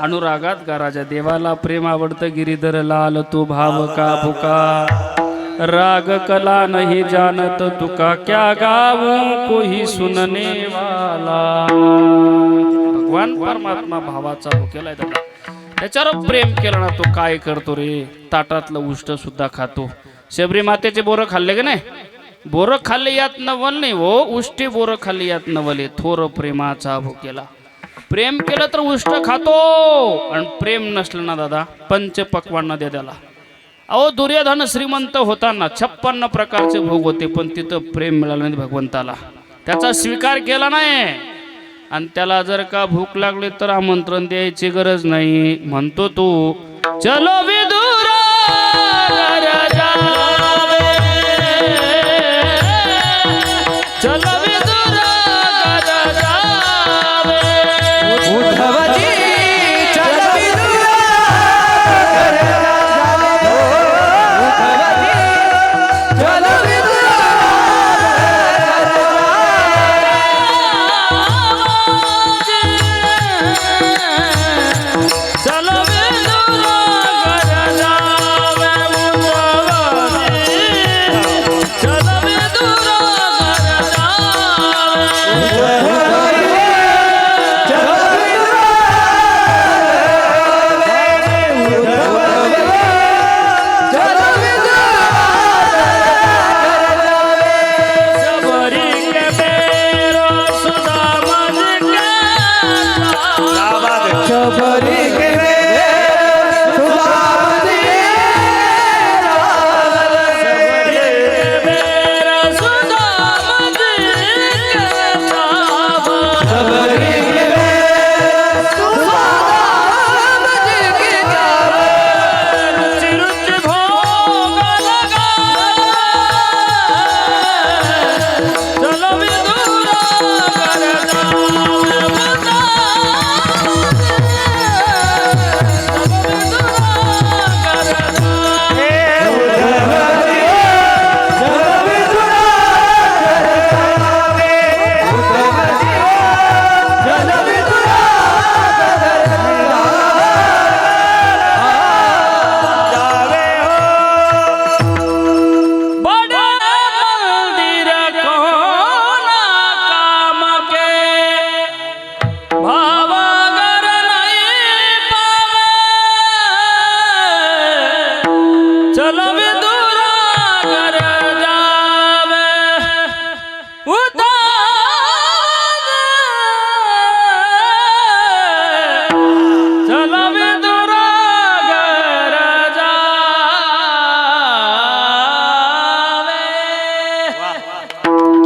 Speaker 3: अनुरागात गा राजा. देवाला प्रेम आवडतं, गिरीधर लाल तो भाव का भुका. राग कला नहीं जानत तुका, क्या गाऊं कोई सुनने वाला. भगवान परमात्मा भावाचा भुकेला आहे दादा. त्याच्यावर प्रेम केलं ना, तो काय करतो रे, ताटातलं उष्ट सुद्धा खातो. शबरी मातेचे बोरं खाल्ले का नाही? बोरं खाल्ले यात नवल नाही हो, उष्टी बोरं खाल्ली यात नवल आहे. थोर प्रेमाचा भुकेला. प्रेम केलं तर उष्ट खातो, आणि प्रेम नसलं ना दादा, पंच पक्वान्न द्या त्याला. अहो दुर्योधन श्रीमंत होताना 56 प्रकारचे भोग होते, पण तिथं प्रेम मिळालं नाही भगवंताला. त्याचा स्वीकार केला नाही. आणि त्याला जर का भूक लागली तर आमंत्रण द्यायची गरज नाही. म्हणतो तू चलो विदुरा घर जावे, चलो विदुरा घर जावे.
Speaker 2: उद्धवजी चल विदुरा घर जावे, उद्धवजी चल विदुरा घर
Speaker 3: चलो विदुरा घर जावे, चलो विदुरा घर जावे. सबरी के बेरो सुदामन के
Speaker 1: क्या बात है.
Speaker 2: शबरी के सुदामन
Speaker 3: बेरो सुदामन के तावा.
Speaker 2: शबरी के सुदामन की जावे,
Speaker 3: रुचि रुचि भोग लगा, चलो विदुरा घर जावे,
Speaker 2: चल विदुरा
Speaker 1: जावे हो.
Speaker 3: बड़े मंदिर कोना काम के, भावगर नहीं पावे, चलो विदुरा घर जावे. चलो विदुरा घर जावे.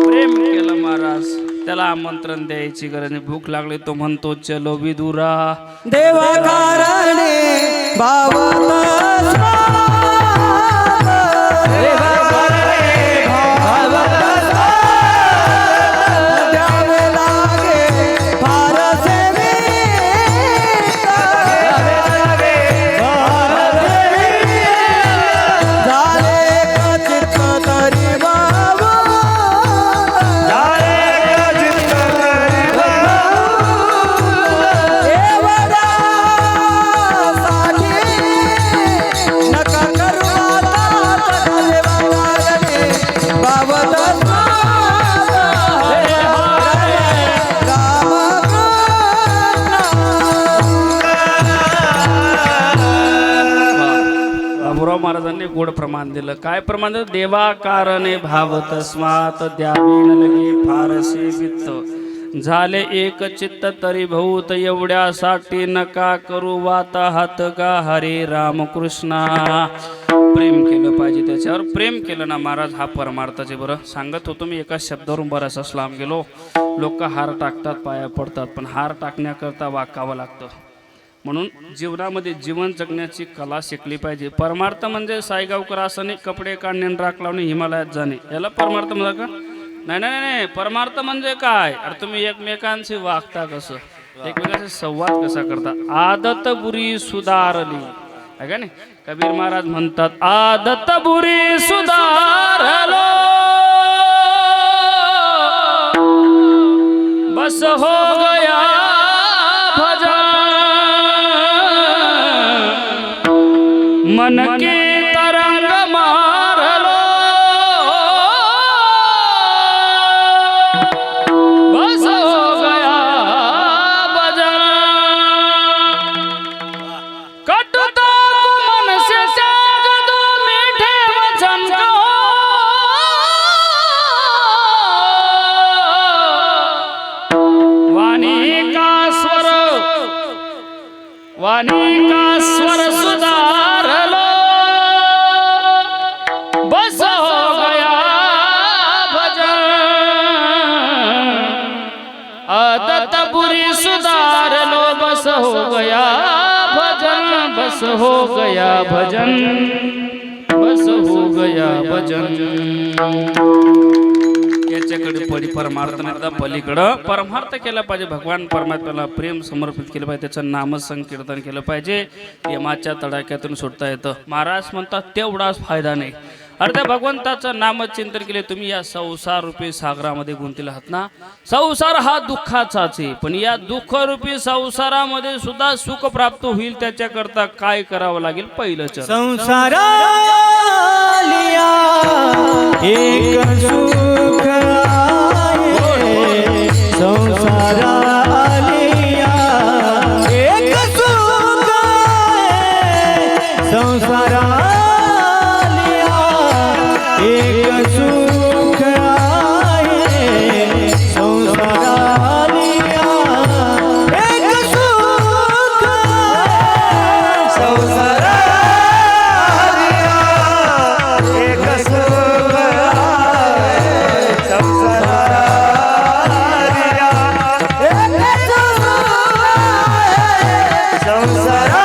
Speaker 3: प्रेम केलं महाराज, त्याला आमंत्रण द्यायची गरज नाही. भूक लागली तो म्हणतो चलो विदुरा.
Speaker 2: देवा कारणे भावत देवा कारणे भावत द्यावे लागे फार सेवे, झाले कचित तरी बाबा,
Speaker 1: जाए जिंद
Speaker 2: एवढा साठी नका करू आता देवा कारणे भावत
Speaker 3: बाबूराव महाराजांनी गोड प्रमाण दिलं. काय प्रमाण दिलं? देवा कारणे भावत स्मात द्यावे न लगे फारसे वित्त, झाले एक चित्त तरी भूत, एवढ्यासाठी नका करू वाताहत का हरे रामकृष्णा. प्रेम केलं पाहिजे, त्याच्यावर प्रेम केलं ना महाराज, हा परमार्थाचे. बरं सांगत होतो मी, एका शब्दावरून बराचसा लांब गेलो. लोक हार टाकतात, पाया पडतात, पण हार टाकण्याकरता वाकावं लागतं. म्हणून जीवनामध्ये जीवन जगण्याची कला शिकली पाहिजे. परमार्थ म्हणजे साईगावकर असं नाही, कपडे काढणे आणि राख लावणे, हिमालयात जाणे, याला परमार्थ म्हणा का? नाही नाही नाही. परमार्थ म्हणजे काय? अरे तुम्ही एकमेकांशी वागता कसं, एकमेकांशी संवाद कसा करता. आदत बुरी सुधारली आहे का नाही? कबीर महाराज म्हणतात, आदत बुरी सुधारलो बस हो गया भजन, मन की तरंग मारलो बस हो गया भजन. कटुता को मन से त्याग दो, मीठे वचन कहो, वाणी का स्वर सुधार लो बस हो गया भजन. आदत बुरी सुधार लो, बस हो गया भजन, बस हो गया भजन, बस हो गया भजन. याच्याकडे परमार्थ नाही, पलीकडं परमार्थ केला पाहिजे. भगवान परमात्म्याला प्रेम समर्पित केलं पाहिजे, त्याचं नामसंकीर्तन केलं पाहिजे. यमाच्या तडाख्यातून सुटता येतं. महाराज म्हणतात तेवढाच फायदा नाही. अरे त्या भगवंताचं नामचिंतन केले तुम्ही या संसार रूपी सागरामध्ये गुंतले आहात ना. संसार हा दुःखाचाच आहे, पण या दुःखरूपी संसारामध्ये सुद्धा सुख प्राप्त होईल त्याच्याकरता काय करावं लागेल? पहिलं चरण.
Speaker 2: संसारा लिया एक सुख आहे, संसारा लिया एक सुख आहे, संसारा लिया एक सुख आहे, संसारा लिया एक सुख आहे,
Speaker 1: संसारा एक सुख आहे, संसारा संसारा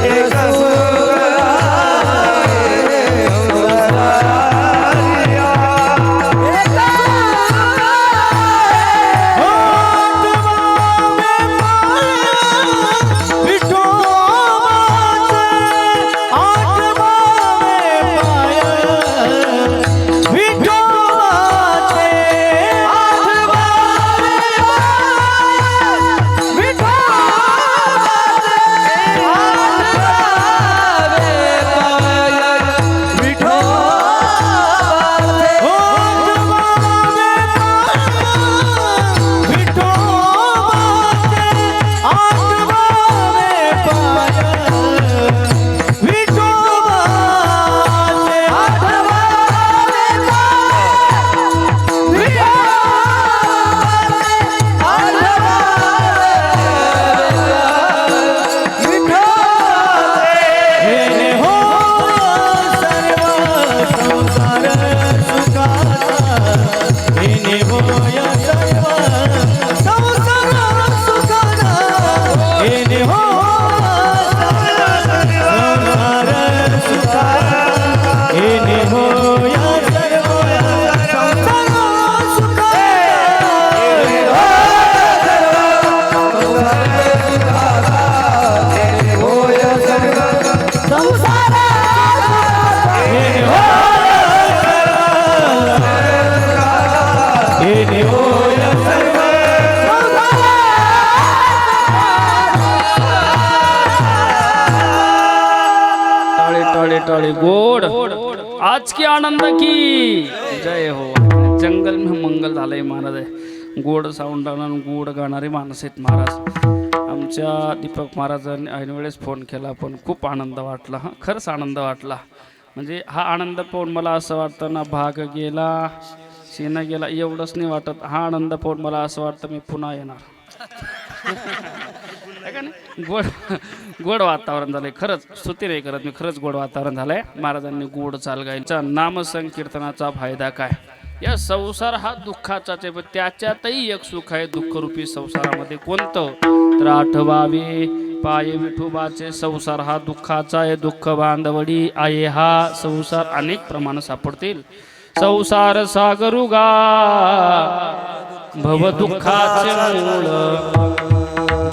Speaker 1: एक सुख
Speaker 3: टाळे गोड आज की आनंद की जय हो. जंगल में मंगल झालंय महाराज आहे. गोड साऊंड गोड गाणारे माणसं आहेत महाराज. आमच्या दीपक महाराजांनी ऐन वेळेस फोन केला, पण खूप आनंद वाटला. हा खरंच आनंद वाटला. म्हणजे हा आनंद पाहून मला असं वाटतं ना, भाग गेला शेणं गेला एवढंच नाही वाटत. हा आनंद पाहून मला असं वाटतं मी पुन्हा येणार. गोड गोड वातावरण झालंय. खरंच स्तुती नाही करत मी, खरंच गोड वातावरण झालंय. महाराजांनी गोड चाल गायचा. नामसंकीर्तनाचा फायदा काय? या संसार हा दुःखाचाच आहे, पण त्याच्यातही एक सुख आहे दुःखरूपी संसारामध्ये. कोणतं? तर आठवावे पाये विठोबाचे. संसार हा दुःखाचा आहे, दुःख बांधवडी आहे हा संसार. अनेक प्रमाण सापडतील. संसार सागरुगा भव दुःखाचे मूळ,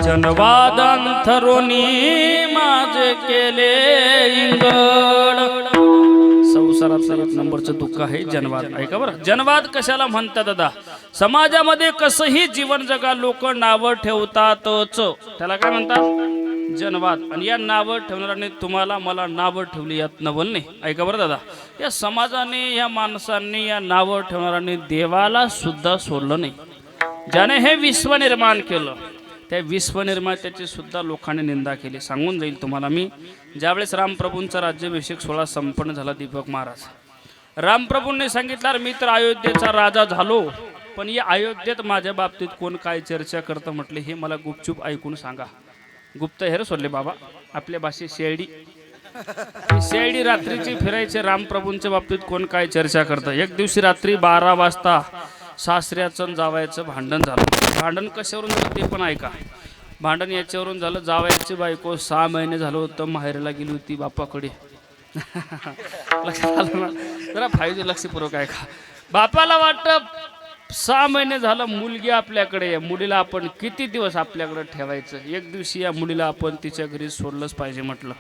Speaker 3: जनवादांथरोनी माझे केले इंगड. संसारातलं एक नंबरचं दुःख आहे जनवाद. ऐका बरं, जनवाद कशाला म्हणतात दादा? समाजामध्ये कसंही जीवन जगा लोक नावं ठेवतातच, त्याला काय म्हणतात? जनवाद. आणि या नावं ठेवणाऱ्याने तुम्हाला मला नावं ठेवली यात नवल नाही. ऐका बरं दादा, या समाजाने या माणसांनी या नावं ठेवणाऱ्यांनी देवाला सुद्धा सोडलं नाही. ज्याने हे विश्व निर्माण केलं त्या विश्वनिर्मात्याची सुद्धा लोकांनी निंदा केली. सांगून जाईल तुम्हाला मी. ज्यावेळेस रामप्रभूंचा राज्याभिषेक सोहळा संपन्न झाला, दीपक महाराज रामप्रभूंनी सांगितलं, मी तर अयोध्येचा राजा झालो, पण या अयोध्येत माझ्या बाबतीत कोण काय चर्चा करतं म्हटले, हे मला गुपचूप ऐकून सांगा. गुप्तहेर सोडले बाबा, आपल्या भाषेत शेळडी. शेळडी रात्रीची फिरायचे. रामप्रभूंच्या बाबतीत कोण काय चर्चा करतं. एक दिवशी रात्री 12 वाजता सासऱ्याचं आणि जावयाचं भांडण झालं. भांडण कशावरून झालं ते पण ऐका. भांडण याच्यावरून झालं, जावयाची बायको 6 महिने झालं होतं माहेरला गेली होती बापाकडे. लक्षात आलं ना? जरा फायदे लक्षपूर्वक ऐका. बापाला वाटतं 6 महिने झालं मुलगी आपल्याकडे आहे, मुलीला आपण किती दिवस आपल्याकडे ठेवायचं. एक दिवशी या मुलीला आपण तिच्या घरी सोडलंच पाहिजे म्हटलं.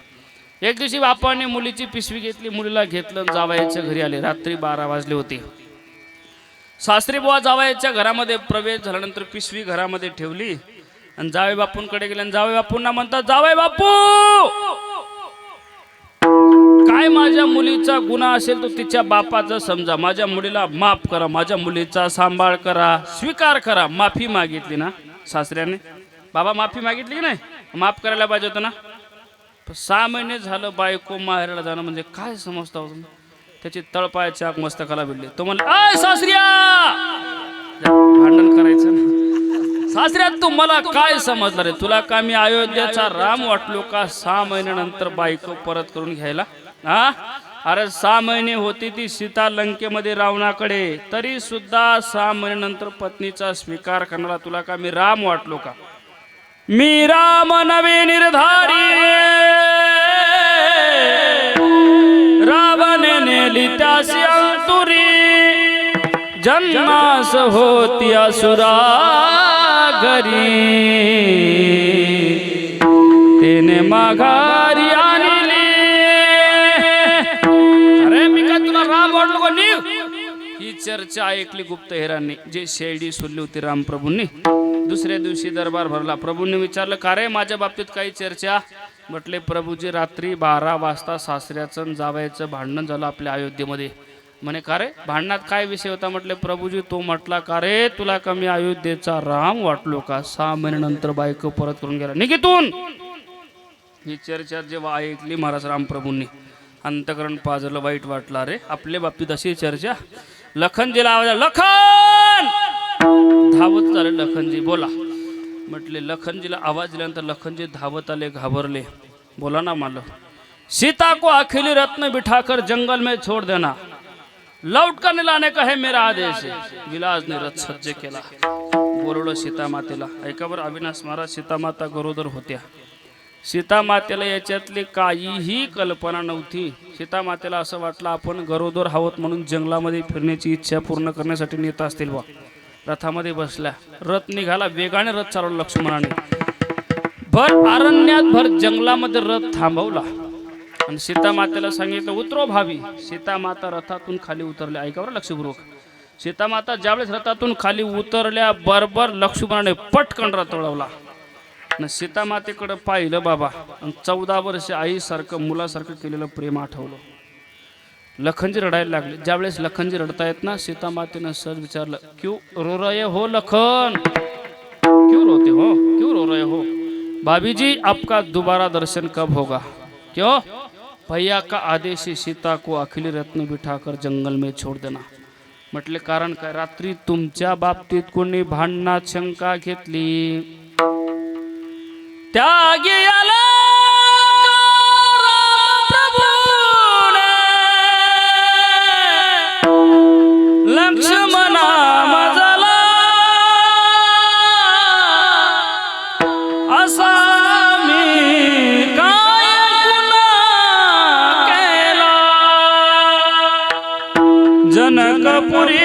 Speaker 3: एक दिवशी बापाने मुलीची पिशवी घेतली, मुलीला घेतलं, जावयाच्या घरी आले. रात्री 12 वाजले होते. सासरी बुवा जावयाच्या घरामध्ये प्रवेश झाल्यानंतर पिशवी घरामध्ये ठेवली आणि जावई बापूंकडे गेले आणि जावई बापूंना म्हणतात, जावई बापू, काय माझ्या मुलीचा गुन्हा असेल तो तिच्या बापाचा समजा, माझ्या मुलीला माफ करा, माझ्या मुलीचा सांभाळ करा, स्वीकार करा. माफी मागितली ना सासऱ्याने? बाबा माफी मागितली की नाही? माफ करायला पाहिजे होतं ना. 6 महिने झालं बायको माहेरला जाणं म्हणजे काय समजता होतं? त्याची तळपायाच्या मस्तकाला भिडली. तो म्हणला, आय सासऱ्या, भांडण करायचं ना. सासऱ्या तू मला काय समजलं रे? तुला का मी अयोध्याचा राम वाटलो का 6 महिन्यानंतर बायको परत करून घ्यायला? हा, अरे 6 महिने होती ती सीता लंकेमध्ये रावणाकडे, तरी सुद्धा 6 महिन्यानंतर पत्नीचा स्वीकार करणारा तुला का मी राम वाटलो का? मी राम नवे निर्धारी, रावणे नेली त्यासी अंतुरी, जन्मास होती असुरा घरी, तिने माघारी आणली. अरे मी काय तुला राम वाटलो का? निघ. ही चर्चा ऐकली गुप्तहेरांनी, जे शेरडी सोडली होती रामप्रभूंनी. दुसऱ्या दिवशी दरबार भरला. प्रभूंनी विचारलं, का रे माझ्या बाबतीत काही चर्चा? म्हटले, प्रभूजी रात्री 12 वाजता सासऱ्याचं जावयाचं भांडण झालं आपल्या अयोध्येमध्ये. म्हणे, का रे भांडणात काय विषय होता? म्हटले, प्रभूजी तो म्हटला, का रे तुला कमी अयोध्येचा राम वाटलो का? 6 महिन्यानंतर बायको परत करून गेला, निघितून. ही चर्चा जेव्हा ऐकली महाराज रामप्रभूंनी, अंतकरण पाजलं, वाईट वाटलं. अरे आपल्या बाबतीत अशी चर्चा. लखनजीला आवाज आला, लखन! धावत झाले लखनजी, बोला. म्हटले, लखनजीला आवाज दिल्यानंतर लखनजी धावत आले, घाबरले. बोला ना मालक. सीता को अखिली रत्न बिठाकर जंगल में छोड़ देना, लौट कर लाने का है मेरा आदेश है. विलासने रथ सज्ज केला. बोलवलं सीता मातेला. ऐका बरं अविनाश महाराज, सीता माता गरोदर होत्या. सीता मातेला याच्यातली काहीही कल्पना नव्हती. सीता मातेला असं वाटलं आपण गरोदर आहोत म्हणून जंगलामध्ये फिरण्याची इच्छा पूर्ण करण्यासाठी नेत असतील बा. रथामध्ये बसल्या, रथ निघाला, वेगाने रथ चालवला लक्ष्मणाने. भर अरण्यात भर जंगलामध्ये रथ थांबवला आणि सीता मातेला सांगितलं, उतरो भावी. सीता माता रथातून खाली उतरल्या. ऐका बरं लक्षपूर्वक. सीता माता ज्यावेळेस रथातून खाली उतरल्या बरोबर लक्ष्मणाने पटकन रथ वळवला. सीता मातेकडे पाहिलं बाबा, 14 वर्ष आईसारखं मुलासारखं केलेलं प्रेम आठवलं. लखनजी रडायला लागले. ज्यावेळेस लखनजी रडतायत ना, सीता मातेनं सहज विचारलं, क्यों रो रहे हो लखन? क्यों रोते हो? क्यों रो रहे हो? भाभी जी आपका दोबारा दर्शन कब होगा? क्यों? भैया का आदेश है सीता को अखिली रत्न बिठाकर जंगल में छोड़ देना. म्हटले, कारण काय? रात्री तुमच्या बाबतीत कोणी भांडणात शंका घेतली, त्यागी आला लक्ष्मणा मजला, असा मी काय गुन्हा केला, जनकपुरी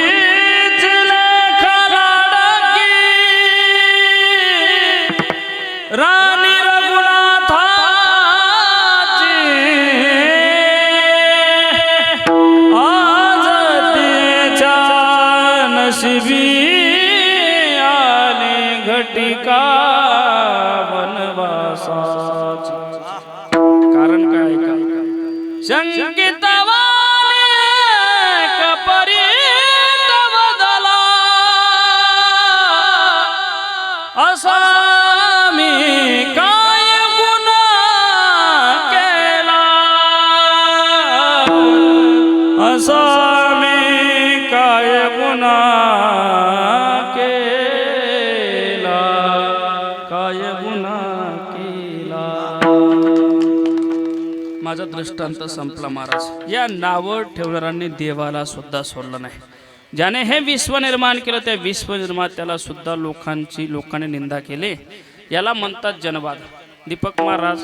Speaker 3: राणी रघुनाथाची आज तिच्या नशिबी आली घटिका वनवासाची. कारण काय? शंकित असा मी काय गुन्हा केला, असा मी काय गुन्हा केला, काय गुन्हा केला. माझा दृष्टांत संपला महाराज. या नावं ठेवणाऱ्यांनी देवाला सुद्धा सोडलं नाही. ज्याने हे विश्व निर्माण केलं त्या विश्व निर्मात्याला सुद्धा लोकांनी निंदा केले. याला म्हणतात जनवाद. दीपक महाराज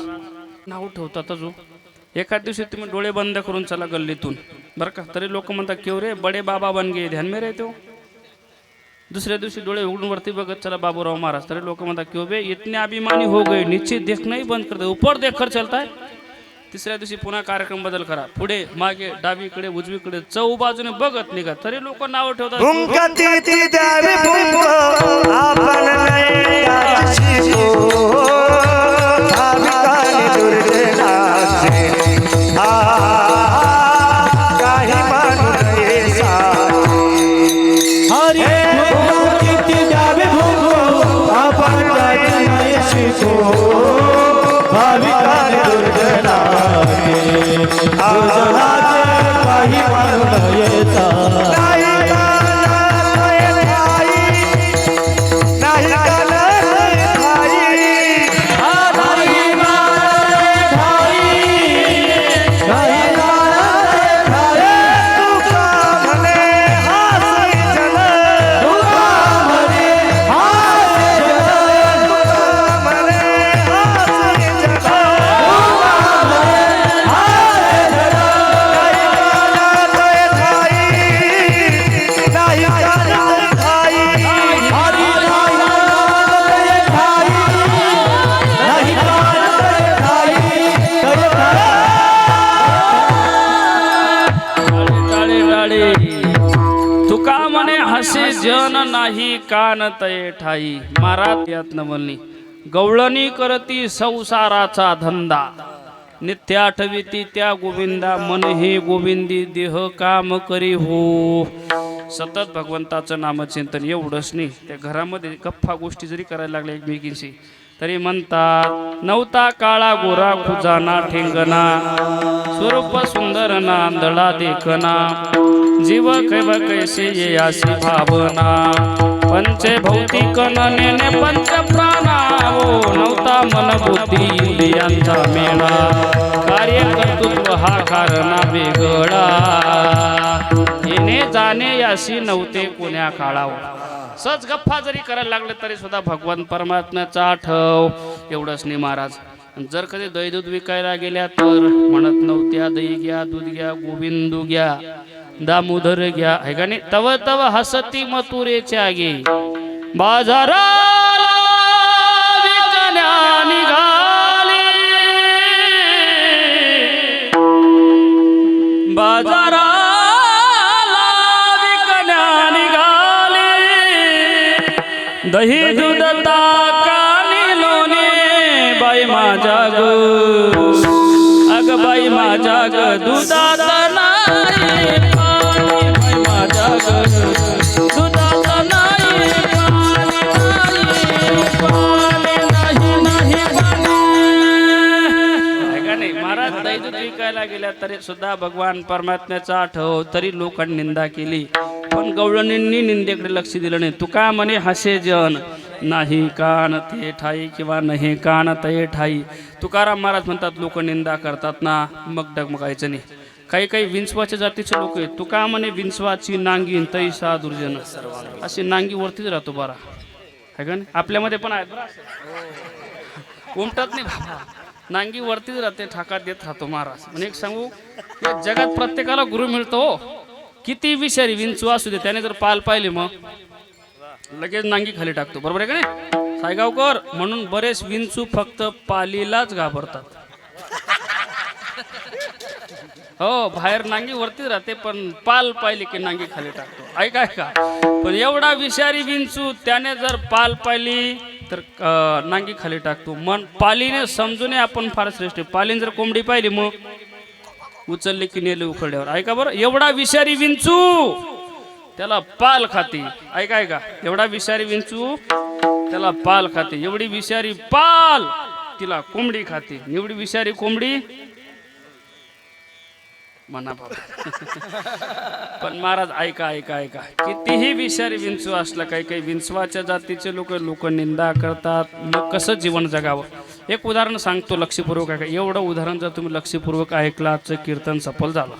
Speaker 3: नाव ठेवतात जो एखाद दिवशी तुम्ही डोळे बंद करून चला गल्लीतून बरं का, तरी लोक म्हणतात क्यों रे बडे बाबा बन गए ध्यान में रहते हो. दुसऱ्या दिवशी डोळे उघडून वरती बघत चला बाबूराव महाराज, तरी लोक म्हणतात क्यों बे इतने अभिमानी हो गए नीचे देखना ही बंद कर दे ऊपर देखकर चलता है. तिसऱ्या दिवशी पुन्हा कार्यक्रम बदल करा, पुढे मागे डावीकडे उजवीकडे चौ बाजूने बघत निघा, तरी लोक नाव ठेवतात.
Speaker 1: भुंकती ती द्यावी भुंक आपण नाही शिको भाविकाने दुर्जनाचे काही मानू नये
Speaker 2: हरी किती द्यावे भोगो आपण काही नाही शिको भाविकाने दुर्जनाचे काही मानू नयेता.
Speaker 3: तुका म्हणे हसे जन नाही कान तये ठाई. महाराज यातनं म्हणली गवळणी करती संसाराचा धंदा नित्य आठविती त्या गोविंदा मन हे गोविंदी देह काम करी हो. सतत भगवंताचं नामचिंतन एवढंच नाही, त्या घरामध्ये गप्पा गोष्टी जरी करायला लागल्या एकमेकींशी तरी म्हणतात नवता काळा गोरा खुजाना ठेंगना स्वरूप सुंदर नांदळा देखना जीव कैव कैसे ये आसी भावना पंचे भौतिक ननेने पंच प्राणावो नवता मन बुद्धी इंद्रियांचा मेळा कार्य कर्तृत्व हा कारणा वेगळा येणे जाणे याशी नव्हते कोण्या काळावर. सहज गप्पा जरी करायला लागले तरी सुद्धा भगवान परमात्म्याचा आठव एवढंच नाही. महाराज जर कधी दही दूध विकायला गेल्या तर म्हणत नव्हत्या दही घ्या दूध घ्या गोविंदू घ्या दामोदर घ्या आहे का नाही. तव तव हसती मथुरेच्या गे बाजाराला विकण्या निघाली बाजाराला विकण्या निघाली दही दूध ताकानी लोणे बाई माझ्या ग अग बाई माझ्या ग दुधात नाही पाणी बाई माझ्या ग दुधात नाही पाणी नाही नाही पाणी आहे का नाही. महाराज दही दूध विकायला गेल्या तरी सुद्धा भगवान परमात्म्याचा आठव तरी लोकांनी निंदा केली, पण गवळणींनी निंदेकडे लक्ष दिलं नाही. तुका म्हणे हसे जन नाही कान ते ठाई किंवा नाही कान ते ठाई. तुकाराम महाराज म्हणतात लोक निंदा करतात ना मग डगमगायचं नाही. काही काही विंचवाच्या जातीचे लोक आहेत. तुका म्हणे विंचवाची नांगीन तैसा दुर्जन अशी नांगी वरतीच राहतो बरा आहे का नाही. आपल्यामध्ये पण आहेत बरं उमटत नाही बाबा, नांगी वरतीच राहते ठाका देत राहतो महाराज. म्हणजे एक सांगू या जगात प्रत्येकाला गुरु मिळतो. किती विषारी विंचू असू दे त्याने जर पाल पाहिले मग लगेच नांगी खाली टाकतो, बरोबर आहे का नाही सायगावकर. म्हणून बरेच विंचू फक्त पालीलाच घाबरतात. हो बाहेर नांगी वरतीच राहते पण पाल पाहिली की नांगी खाली टाकतो. ऐका ऐका, पण एवढा विषारी विंचू त्याने जर पाल पाहिली तर नांगी खाली टाकतो. मन पालीने समजून आपण फार श्रेष्ठ. पालीने जर कोंबडी पाहिली मग उचलले की नेले उखड्यावर. ऐका बरं, एवढा विषारी विंचू त्याला पाल खाते. ऐका ऐका, एवढा विषारी विंचू त्याला पाल खाते. एवढी विषारी पाल तिला कोंबडी खाते. एवढी विषारी कोंबडी म्हणा बाबा. पण महाराज ऐका ऐका ऐका, कितीही विषारी विंचू असला काही काही विंचवाच्या जातीचे लोक निंदा करतात. मग कसं जीवन जगावं एक उदाहरण सांगतो लक्षपूर्वक ऐका. एवढं उदाहरण जर तुम्ही लक्षपूर्वक ऐकलं आजचं कीर्तन सफल झालं.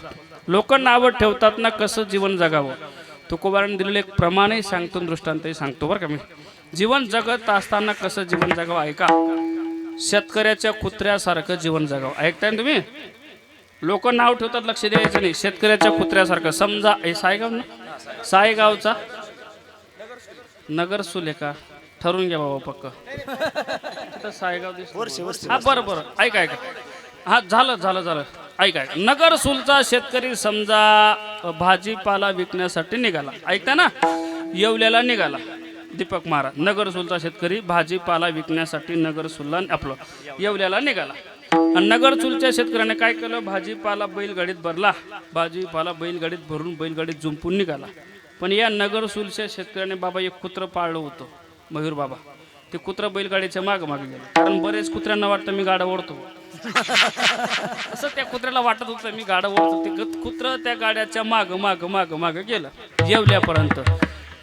Speaker 3: लोक नावं ठेवतात ना कसं जीवन जगावं. तुकोबाराने दिलेलं एक प्रमाणही सांगतो, दृष्टांतही सांगतो बरं का मी. जीवन जगत असताना कसं जीवन जगावं ऐका. शेतकऱ्याच्या कुत्र्यासारखं जीवन जगावं. ऐकताय ना तुम्ही? लोक नाव ठेवतात, लक्ष द्यायचं नाही. शेतकऱ्याच्या कुत्र्यासारखं. समजा हे सायगाव ना, सायगावचा नगर सुले का ठरवून घ्या बाबा पक्क. तिथं सायगाव दिसतं. हा बरं बरं, ऐका ऐका. हा झालं ऐका. नगर सुलचा शेतकरी समजा भाजीपाला विकण्यासाठी निघाला. ऐकता ना? येवल्याला निघाला दीपक महाराज. नगर सुलचा शेतकरी भाजीपाला विकण्यासाठी नगर सुलला आपलं येवल्याला निघाला. आणि नगर चुलच्या शेतकऱ्याने काय केलं, भाजीपाला बैलगाडीत भरला. भाजीपाला बैलगाडीत भरून बैलगाडीत जुंपून निघाला. पण या नगर चुलच्या शेतकऱ्याने बाबा एक कुत्रं पाळलं होतं, मयूर बाबा. ते कुत्रं बैलगाडीच्या मागं गेलं. कारण बरेच कुत्र्यांना वाटतं मी गाडा ओढतो. असं त्या कुत्र्याला वाटत होतं मी गाडा ओढतो. ते कुत्रं त्या गाड्याच्या मागं गेलं येवल्यापर्यंत.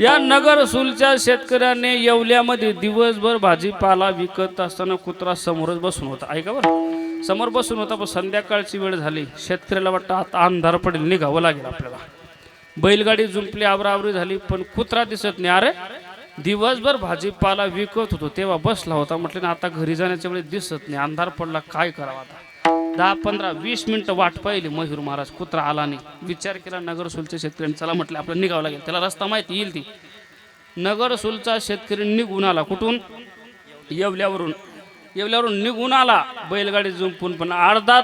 Speaker 3: या नगर सुलच्या शेतकऱ्याने येवल्यामध्ये दिवसभर भाजीपाला विकत असताना कुत्रा समोरच बसून होता. ऐका बरं, समोर बसून होता. पण संध्याकाळची वेळ झाली. शेतकऱ्याला वाटतं आता अंधार पडेल, निघावं लागेल आपल्याला. बैलगाडी जुंपली, आवराआवरी झाली, पण कुत्रा दिसत नाही. अरे दिवसभर भाजीपाला विकत होतो तेव्हा बसला होता. म्हटलं ना आता घरी जाण्याच्या वेळेस दिसत नाही, अंधार पडला, काय करावं आता. 10-15-20 मिनिटं वाट पाहिली मयूर महाराज, कुत्रा आला नाही. विचार केला नगर सुलच्या शेतकऱ्यांनी, चला म्हटलं आपलं निघावं लागेल, त्याला रस्ता माहिती येईल ती. नगर सुलचा शेतकरी निघून आला. कुठून? येवल्यावरून निघून आला बैलगाडी जुंपून. पण अर्धा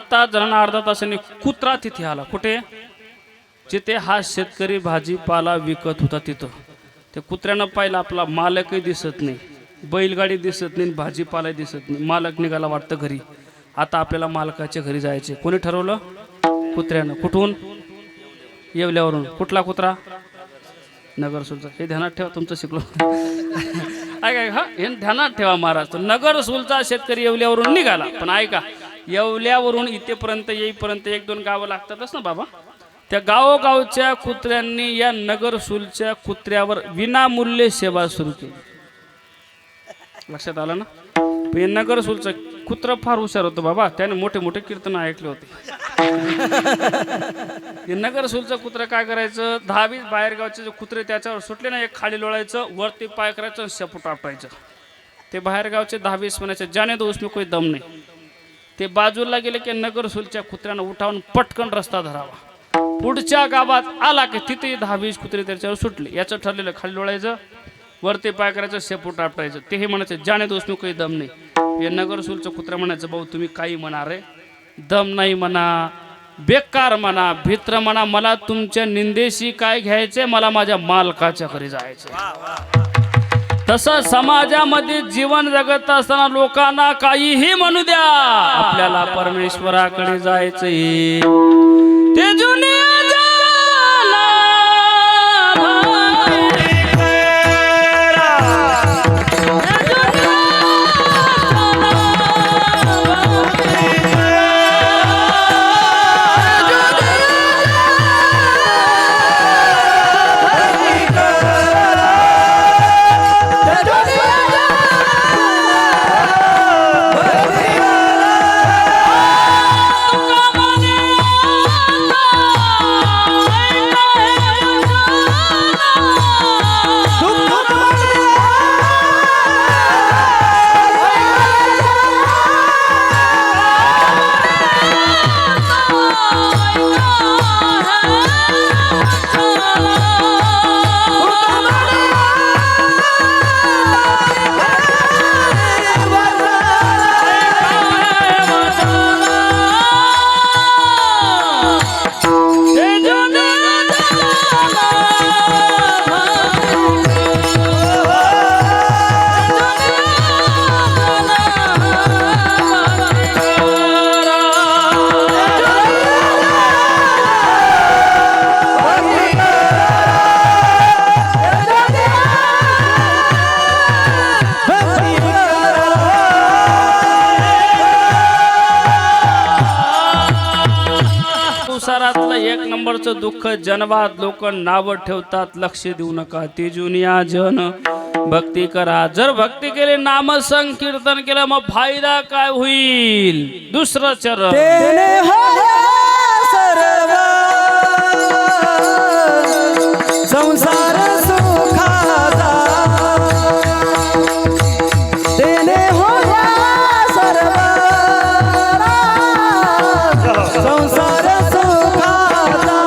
Speaker 3: तासाने कुत्रा तिथे आला. कुठे? जिथे हा शेतकरी भाजीपाला विकत होता तिथं. त्या कुत्र्यानं पाहिलं आपला मालकही दिसत नाही, बैलगाडी दिसत नाही, भाजीपाला दिसत नाही. मालक निघाला वाटतं घरी. आता आपल्याला मालकाच्या घरी जायचे. कोणी ठरवलं? कुत्र्यानं. कुठून? येवल्यावरून. कुठला कुत्रा? नगर सुलचा. हे ध्यानात ठेवा, तुमचं शिकलो. ऐका हा, हे ध्यानात ठेवा महाराज. तो नगर सुलचा शेतकरी येवल्यावरून निघाला. पण ऐका, येवल्यावरून इथेपर्यंत येईपर्यंत 1-2 गावं लागतातच ना बाबा. त्या गावोगावच्या कुत्र्यांनी या नगर सुलच्या कुत्र्यावर विनामूल्य सेवा सुरू केली. लक्षात आलं ना? हे नगर सुलचं कुत्र फार हुशार होतं बाबा. त्याने मोठे मोठे कीर्तन ऐकले होते. हे नगर सुलचं कुत्र काय करायचं, 10-20 बाहेरगावचे जे कुत्रे त्याच्यावर सुटले ना, एक खाली लोळायचं, वरती पाय करायचं, शेपूट आपटायचं. ते बाहेरगावचे 10-20 म्हणायचे जाने दो उसमें कोई दम नाही. ते बाजूला गेले की नगर सुलच्या कुत्र्यानं उठावून पटकन रस्ता धरावा. पुढच्या गावात आला की तिथे 10-20 कुत्रे त्याच्यावर सुटले. याचं ठरलेलं खाली लोळायचं, वरती पाय करायचं, शेपूट आपटायचं. तेही म्हणायचं जाने दो उसमें कोई दम नाही. हे नगर सुलचं कुत्रा म्हणायचं भाऊ तुम्ही काही म्हणा रे, दम नाही म्हणा, बेकार म्हणा, भित्र म्हणा, मला तुमच्या निंदेशी काय घ्यायचे, मला माझ्या मालकाच्या घरी जायचं. तसं समाजामध्ये जीवन जगत असताना लोकांना काहीही म्हणू द्या, आपल्याला परमेश्वराकडे जायचंय. ते जुने संसारातलं 1 नंबरचं दुःख जनवाद. लोक नाव ठेवतात, लक्ष देऊ नका. ते जुनिया जन भक्ती करा. जर भक्ती केली, नाम संकीर्तन केलं, मग फायदा काय होईल? दुसरं चरण
Speaker 2: सर्व संसार सुखाचा तेने होया सर्व संसार सुखाचा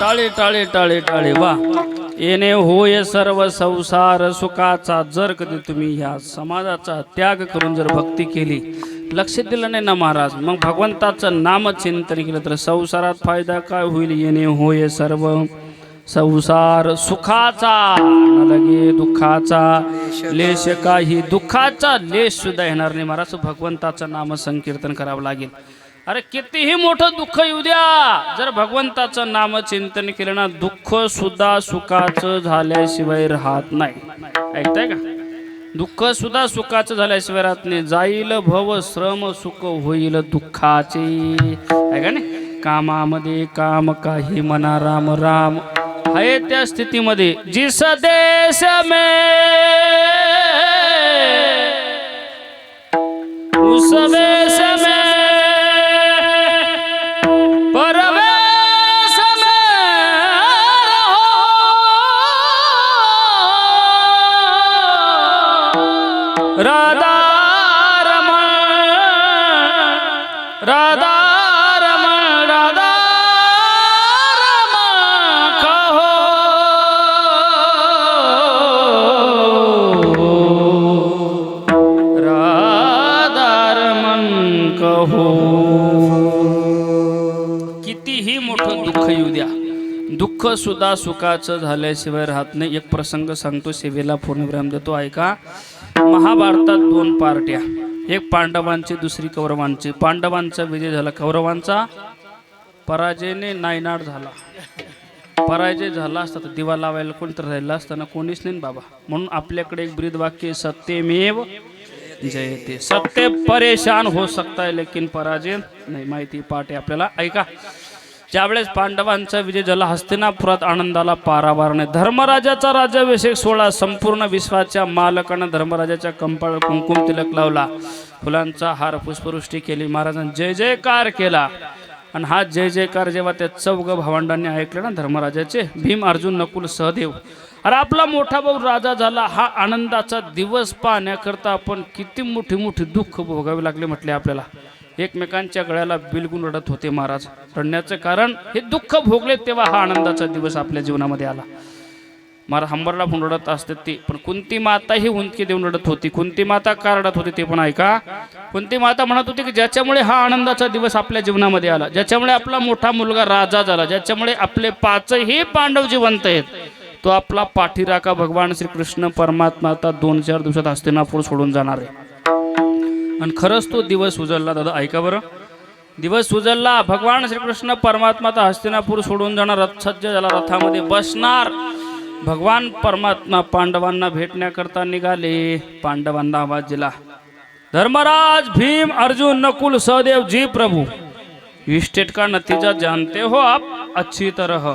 Speaker 3: टाळे टाळे टाळे टाळे वा येणे होय सर्व संसार सुखाचा. जर कधी तुम्ही ह्या समाजाचा त्याग करून जर भक्ती केली, लक्ष दिलं नाही ना महाराज, मग भगवंताचं नाम चिंतन केलं तर संसारात फायदा काय होईल? येणे होय सर्व संसार सुखाचा न लगे दुःखाचा लेश काही. दुःखाचा लेश सुद्धा येणार नाही महाराज. भगवंताचं नाम संकीर्तन करावं लागेल. अरे कितीही मोठं दुःख येऊ द्या, जर भगवंताचं नाम चिंतन केलं ना, दुःख सुद्धा सुखाचं झाल्याशिवाय राहत नाही. ऐकताय का? दुःख सुद्धा सुखाचं झाल्याशिवाय राहत नाही. जाईल भव श्रम सुख होईल दुःखाचे. ऐका नाही, कामामध्ये काम काही मना राम राम आहे त्या स्थितीमध्ये जिस देश में उस देश में परवेश में रहो राधा रमण राधा रमण राधा रमण कहो राधा रमण कहो. कितीही मोठं दुःख येऊ द्या, दुःख सुद्धा सुखाचं झाल्याशिवाय राहत नाही. एक प्रसंग सांगतो, सेवेला पूर्णविराम देतो, ऐका. महाभारतात दोन पार्ट्या, एक पांडवांची दुसरी कौरवांची. पांडवांचा विजय झाला, कौरवांचा पराजयने नायनाट झाला. पराजय झाला असता तर दिवा लावायला कोणतं राहिलं असताना कोणीच नाही बाबा. म्हणून आपल्याकडे एक ब्रीद वाक्य, सत्यमेव जयते. सत्य परेशान हो सकता है लेकिन पराजय नाही. माहिती पाठ आपल्याला, ऐका. ज्यावेळेस पांडवांचा विजय झाला, हस्तिनापुरात आनंदाला पारावार नाही. धर्मराजाचा राज्याभिषेक सोहळा, संपूर्ण विश्वाच्या मालकानं धर्मराजाच्या कंपाळ कुंकुम तिलक लावला, फुलांचा हार पुष्पवृष्टी केली, महाराजांनी जय जयकार केला. आणि हा जय जयकार जेव्हा त्या चौघ भावंडांनी ऐकले ना धर्मराजाचे, भीम अर्जुन नकुल सहदेव, अरे आपला मोठा भाऊ राजा झाला, हा आनंदाचा दिवस पाहण्याकरता आपण किती मोठी मोठी दुःख भोगावे लागले म्हटले आपल्याला. एकमेकांच्या गळ्याला बिलगून रडत होते महाराज. रडण्याचं कारण हे दुःख भोगले तेव्हा हा आनंदाचा दिवस आपल्या जीवनामध्ये आला. महाराज हंबरला पण रडत असते ती, पण कुंती माता ही हुंदकी देऊन रडत होती. कुंती माता का रडत होती ते पण ऐका. कुंती माता म्हणत होती की ज्याच्यामुळे हा आनंदाचा दिवस आपल्या जीवनामध्ये आला, ज्याच्यामुळे आपला मोठा मुलगा राजा झाला, ज्याच्यामुळे आपले पाचही पांडव जिवंत आहेत, तो आपला पाठीराखा भगवान श्रीकृष्ण परमात्मा आता 2-4 दिवसात हस्तिनापूर सोडून जाणार आहे. आणि खरंच तो दिवस उजळला दादा, ऐका बरं. दिवस उजळला, भगवान श्रीकृष्ण परमात्मा आता हस्तिनापूर सोडून जाणार, रथसज्ज झाला, रथामध्ये बसणार. भगवान परमात्मा पांडवांना भेटण्याकरता निघाले. पांडवांना आवाज दिला, धर्मराज भीम अर्जुन नकुल सहदेव जी प्रभू. स्टेट का नतीजा जानते हो आप अच्छी तरह।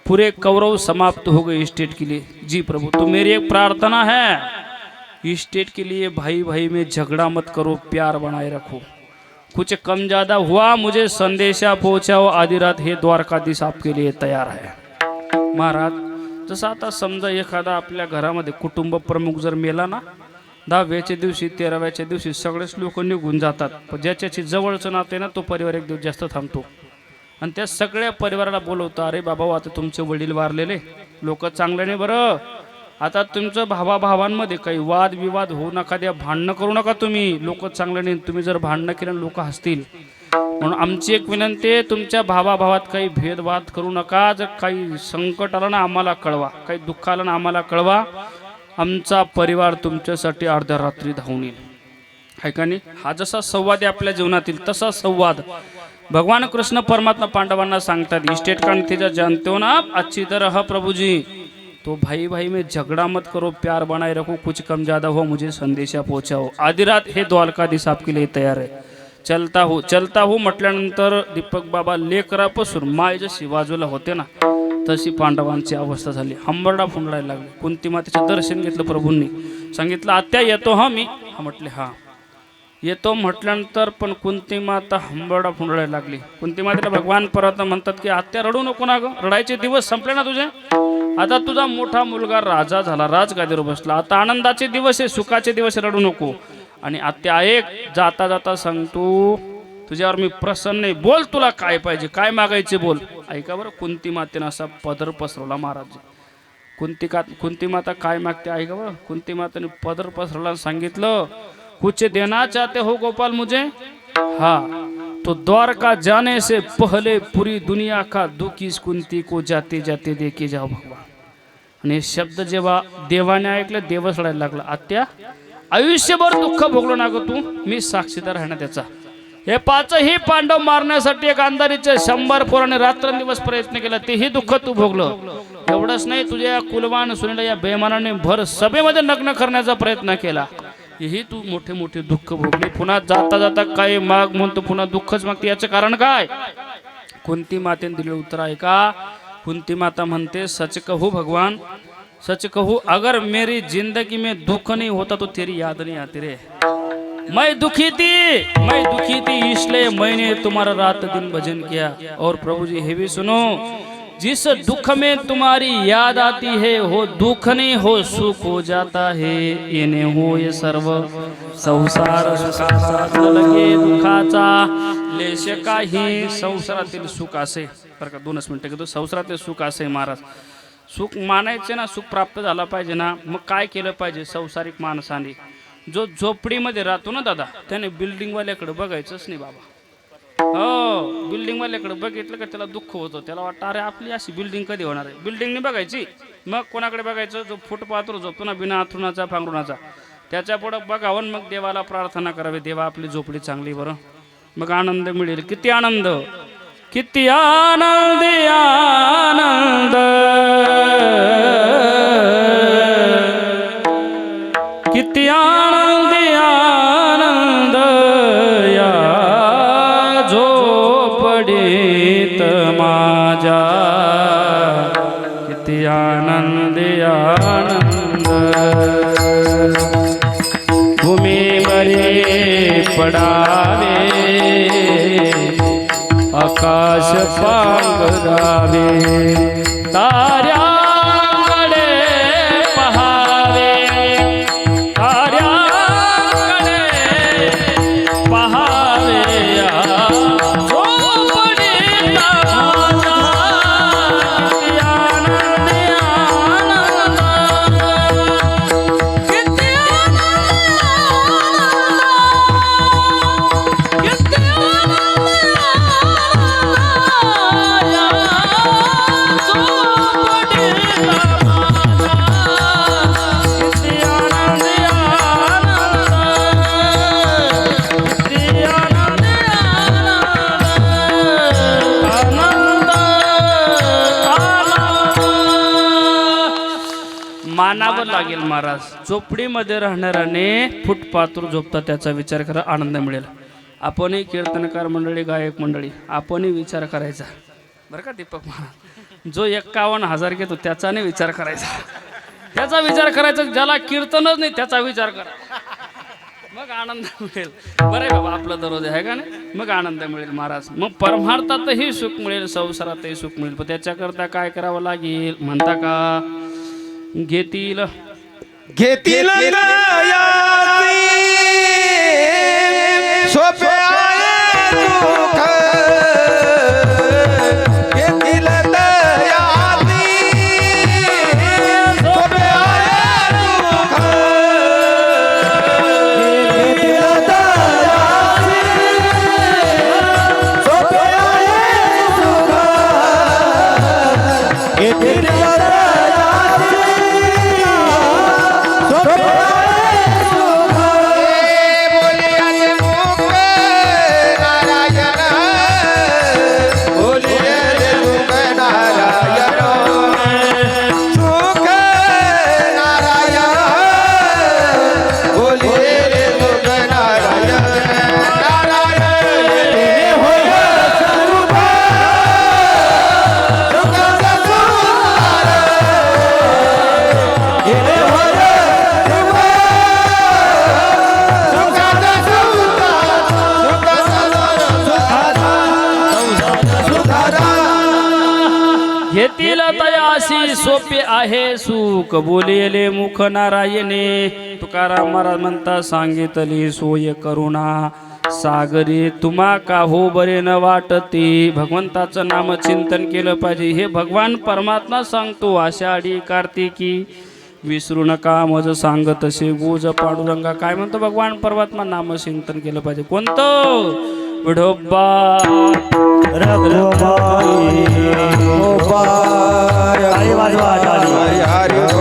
Speaker 3: पूरे कौरव समाप्त हो गए स्टेट के लिए। जी प्रभु, तो मेरी एक प्रार्थना है, स्टेट के लिए भाई भाई में झगड़ा मत करो, प्यार बनाए रखो। कुछ कम ज्यादा हुआ मुझे संदेशा पहुंचाओ, आधी रात हे द्वारकाधीश आपके लिए तयार है। महाराज, जसं आता समजा एखादा आपल्या घरामध्ये कुटुंब प्रमुख जर मेला ना, 10व्याच्या दिवशी 13व्याच्या दिवशी सगळेच लोक निघून जातात, पण ज्याच्याशी जवळचं नाते ना तो परिवार एक दिवस जास्त थांबतो आणि त्या सगळ्या परिवाराला बोलवतो, अरे बाबा आता तुमचे वडील वारलेले, लोक चांगले नाही बरं, आता तुमचं भावाभावांमध्ये काही वादविवाद होऊ नका द्या, भांडणं करू नका तुम्ही, लोक चांगले नाही, तुम्ही जर भांडणं केलं लोक हसतील, म्हणून आमची एक विनंती आहे, तुमच्या भावाभावात काही भेदभाद करू नका, जर काही संकट आलं ना आम्हाला कळवा, काही दुःख आलं ना आम्हाला कळवा, आमचा परिवार तुमच्यासाठी अर्ध्या रात्री धावून येईल, आहे का नाही? हा जसा संवाद आहे आपल्या जीवनातील, तसा संवाद भगवान कृष्ण परमात्मा पांडवांना सांगतात, स्टेट का नतीजा जानते हो ना आप अच्छी तरह प्रभु जी, तो भाई भाई में झगड़ा मत करो, प्यार बनाए रखो, कुछ कम ज्यादा हो मुझे संदेशा पहुंचाओ, आधी रात हे द्वारकाधीश आपके लिए तयार आहे। चलता हो म्हटल्यानंतर दीपक बाबा लेकरापासून माय जशी बाजूला होते ना, तशी पांडवांची अवस्था झाली, हंबरडा फुंडायला लागले। कुंती मातेचे दर्शन घेतलं प्रभूंनी, सांगितलं आत्या येतो हा मी, हा म्हटले हा येतो म्हटल्यानंतर पण कुंती माता हंबरडा फुंडायला लागली। कुंती मातेला भगवान परमात्मा म्हणतात की आत्या रडू नको ना ग, रडायचे दिवस संपले ना तुझे, आता तुझा मोठा मुलगा राजा झाला, राजगादीवर बसला, आता आनंदाचे दिवस आहे, सुखाचे दिवस, रडू नको। आणि आत्या ऐक, जाता जाता सांगतो तुझ्यावर मी प्रसन्न आहे, बोल तुला काय पाहिजे, काय मागायचे बोल। ऐका बरं, कुंती मातेनं असा पदर पसरवला महाराज। कुंती माता काय मागते ऐका बरं, कुंती मातेने पदर पसरवला, सांगितलं कुछ देना चाहते हो गोपाल मुझे, हाँ तो द्वारका जाने से पहले पूरी दुनिया का दुख इस कुंती को जाते जाते देके जाओ भगवान। आणि हे शब्द जेव्हा देवाने ऐकले, देव रडायला लागला, आत्या आयुष्यभर दुःख भोगलो ना ग तू, मी साक्षीदार आहे ना त्याचा। हे पाचही पांडव मारण्यासाठी एक अंधारीचे 100 पोराने रात्रंदिवस प्रयत्न केला, तेही दुःख तू भोगलं। एवढंच नाही, तुझ्या कुलवान सुनीला या बेमानाने भर सभेमध्ये नग्न करण्याचा प्रयत्न केला, हेही तू मोठे मोठे दुःख भोगले। पुन्हा जाता जाता काय माग म्हणतो, पुन्हा दुःखच मागते, याचं कारण काय? कुंती मातेने दिलेलं उत्तर आहे का? कुंती माता म्हणते, सच कहू भगवान, सच कहूँ अगर मेरी जिंदगी में दुख नहीं होता तो तेरी याद नहीं आती रे। मैं दुखी थी इसलिए मैंने तुम्हारा रात दिन भजन किया। और प्रभु जी ये भी सुनो, जिस दुख में तुम्हारी याद आती है वो दुख नहीं हो सुख हो जाता है, ये नहीं हो ये सर्व संसार सुखाचा लगे दुखाचा लेश काही। संसारातील सुख असे, बरं का 2 मिनिटं घेतो, संसारातील सुख असे महाराज, सुख मानायचे ना, सुख प्राप्त झाला पाहिजे ना, मग काय केलं पाहिजे? संसारिक माणसाने जो झोपडीमध्ये राहतो ना दादा, त्याने बिल्डिंगवाल्याकडे बघायचंच नाही बाबा। हो, बिल्डिंगवाल्याकडे बघितलं का त्याला दुःख होतं, त्याला वाटतं अरे आपली अशी बिल्डिंग कधी होणार आहे, बिल्डिंग नाही बघायची। मग कोणाकडे बघायचं? जो फुटपाथवर झोपतो ना, बिना आथरुणाचा पांघरुणाचा, त्याच्या पुढं बघावं, मग देवाला प्रार्थना करावी, देवा आपली झोपडी चांगली बरं, मग आनंद मिळेल। किती आनंद, किती आनंद आनंद, किती आनंद आनंद या झोपडीत माझ्या, किती आनंद आनंद। भूमीवरी पडावे आकाश पांघरावे, ताऱ्याकडे पहावे, ताऱ्याकडे पहावे या झोपडीत माझ्या, किती आनंद आनंद, किती मानावं लागेल महाराज। झोपडीमध्ये राहणाऱ्याने फुटपाथवर झोपता त्याचा विचार करा, आनंद मिळेल। आपणही कीर्तनकार मंडळी गायक मंडळी आपणही विचार करायचा बरं का दीपक महाराज. जो 51,000 घेतो त्याचा नाही विचार करायचा, त्याचा विचार करायचा. ज्याला कीर्तनच नाही त्याचा विचार करा, मग आनंद मिळेल. बरं आहे बाबा आपलं दररोज आहे का नाही, मग आनंद मिळेल महाराज. मग परमार्थातही सुख मिळेल, संसारातही सुख मिळेल. पण त्याच्याकरता काय करावं लागेल म्हणता का, घेतील
Speaker 2: घेतील सोपे आहे दुःख, घेतील दयाती सोपे आहे दुःख, घेतील दयाती सोपे आहे दुःख, घेतील
Speaker 3: घेतील तयासी सोपे आहे सुख, बोलेले मुख नारायणे. तुकाराम महाराज म्हणता, सांगितली सोय करुणा सागरी तुम्हा का हो बरे न वाटते. भगवंताचं नाम चिंतन केलं पाहिजे. हे भगवान परमात्मा सांगतो आषाढी कार्तिकी विसरू नका मज सांगत असे गोज पांडुरंगा. काय म्हणतो भगवान परमात्मा, नाम चिंतन केलं पाहिजे. कोणतं, विठोबा
Speaker 1: रघुमाई.
Speaker 2: गोपाळ
Speaker 1: टाळी वाजवा, टाळी.
Speaker 2: हरी हरी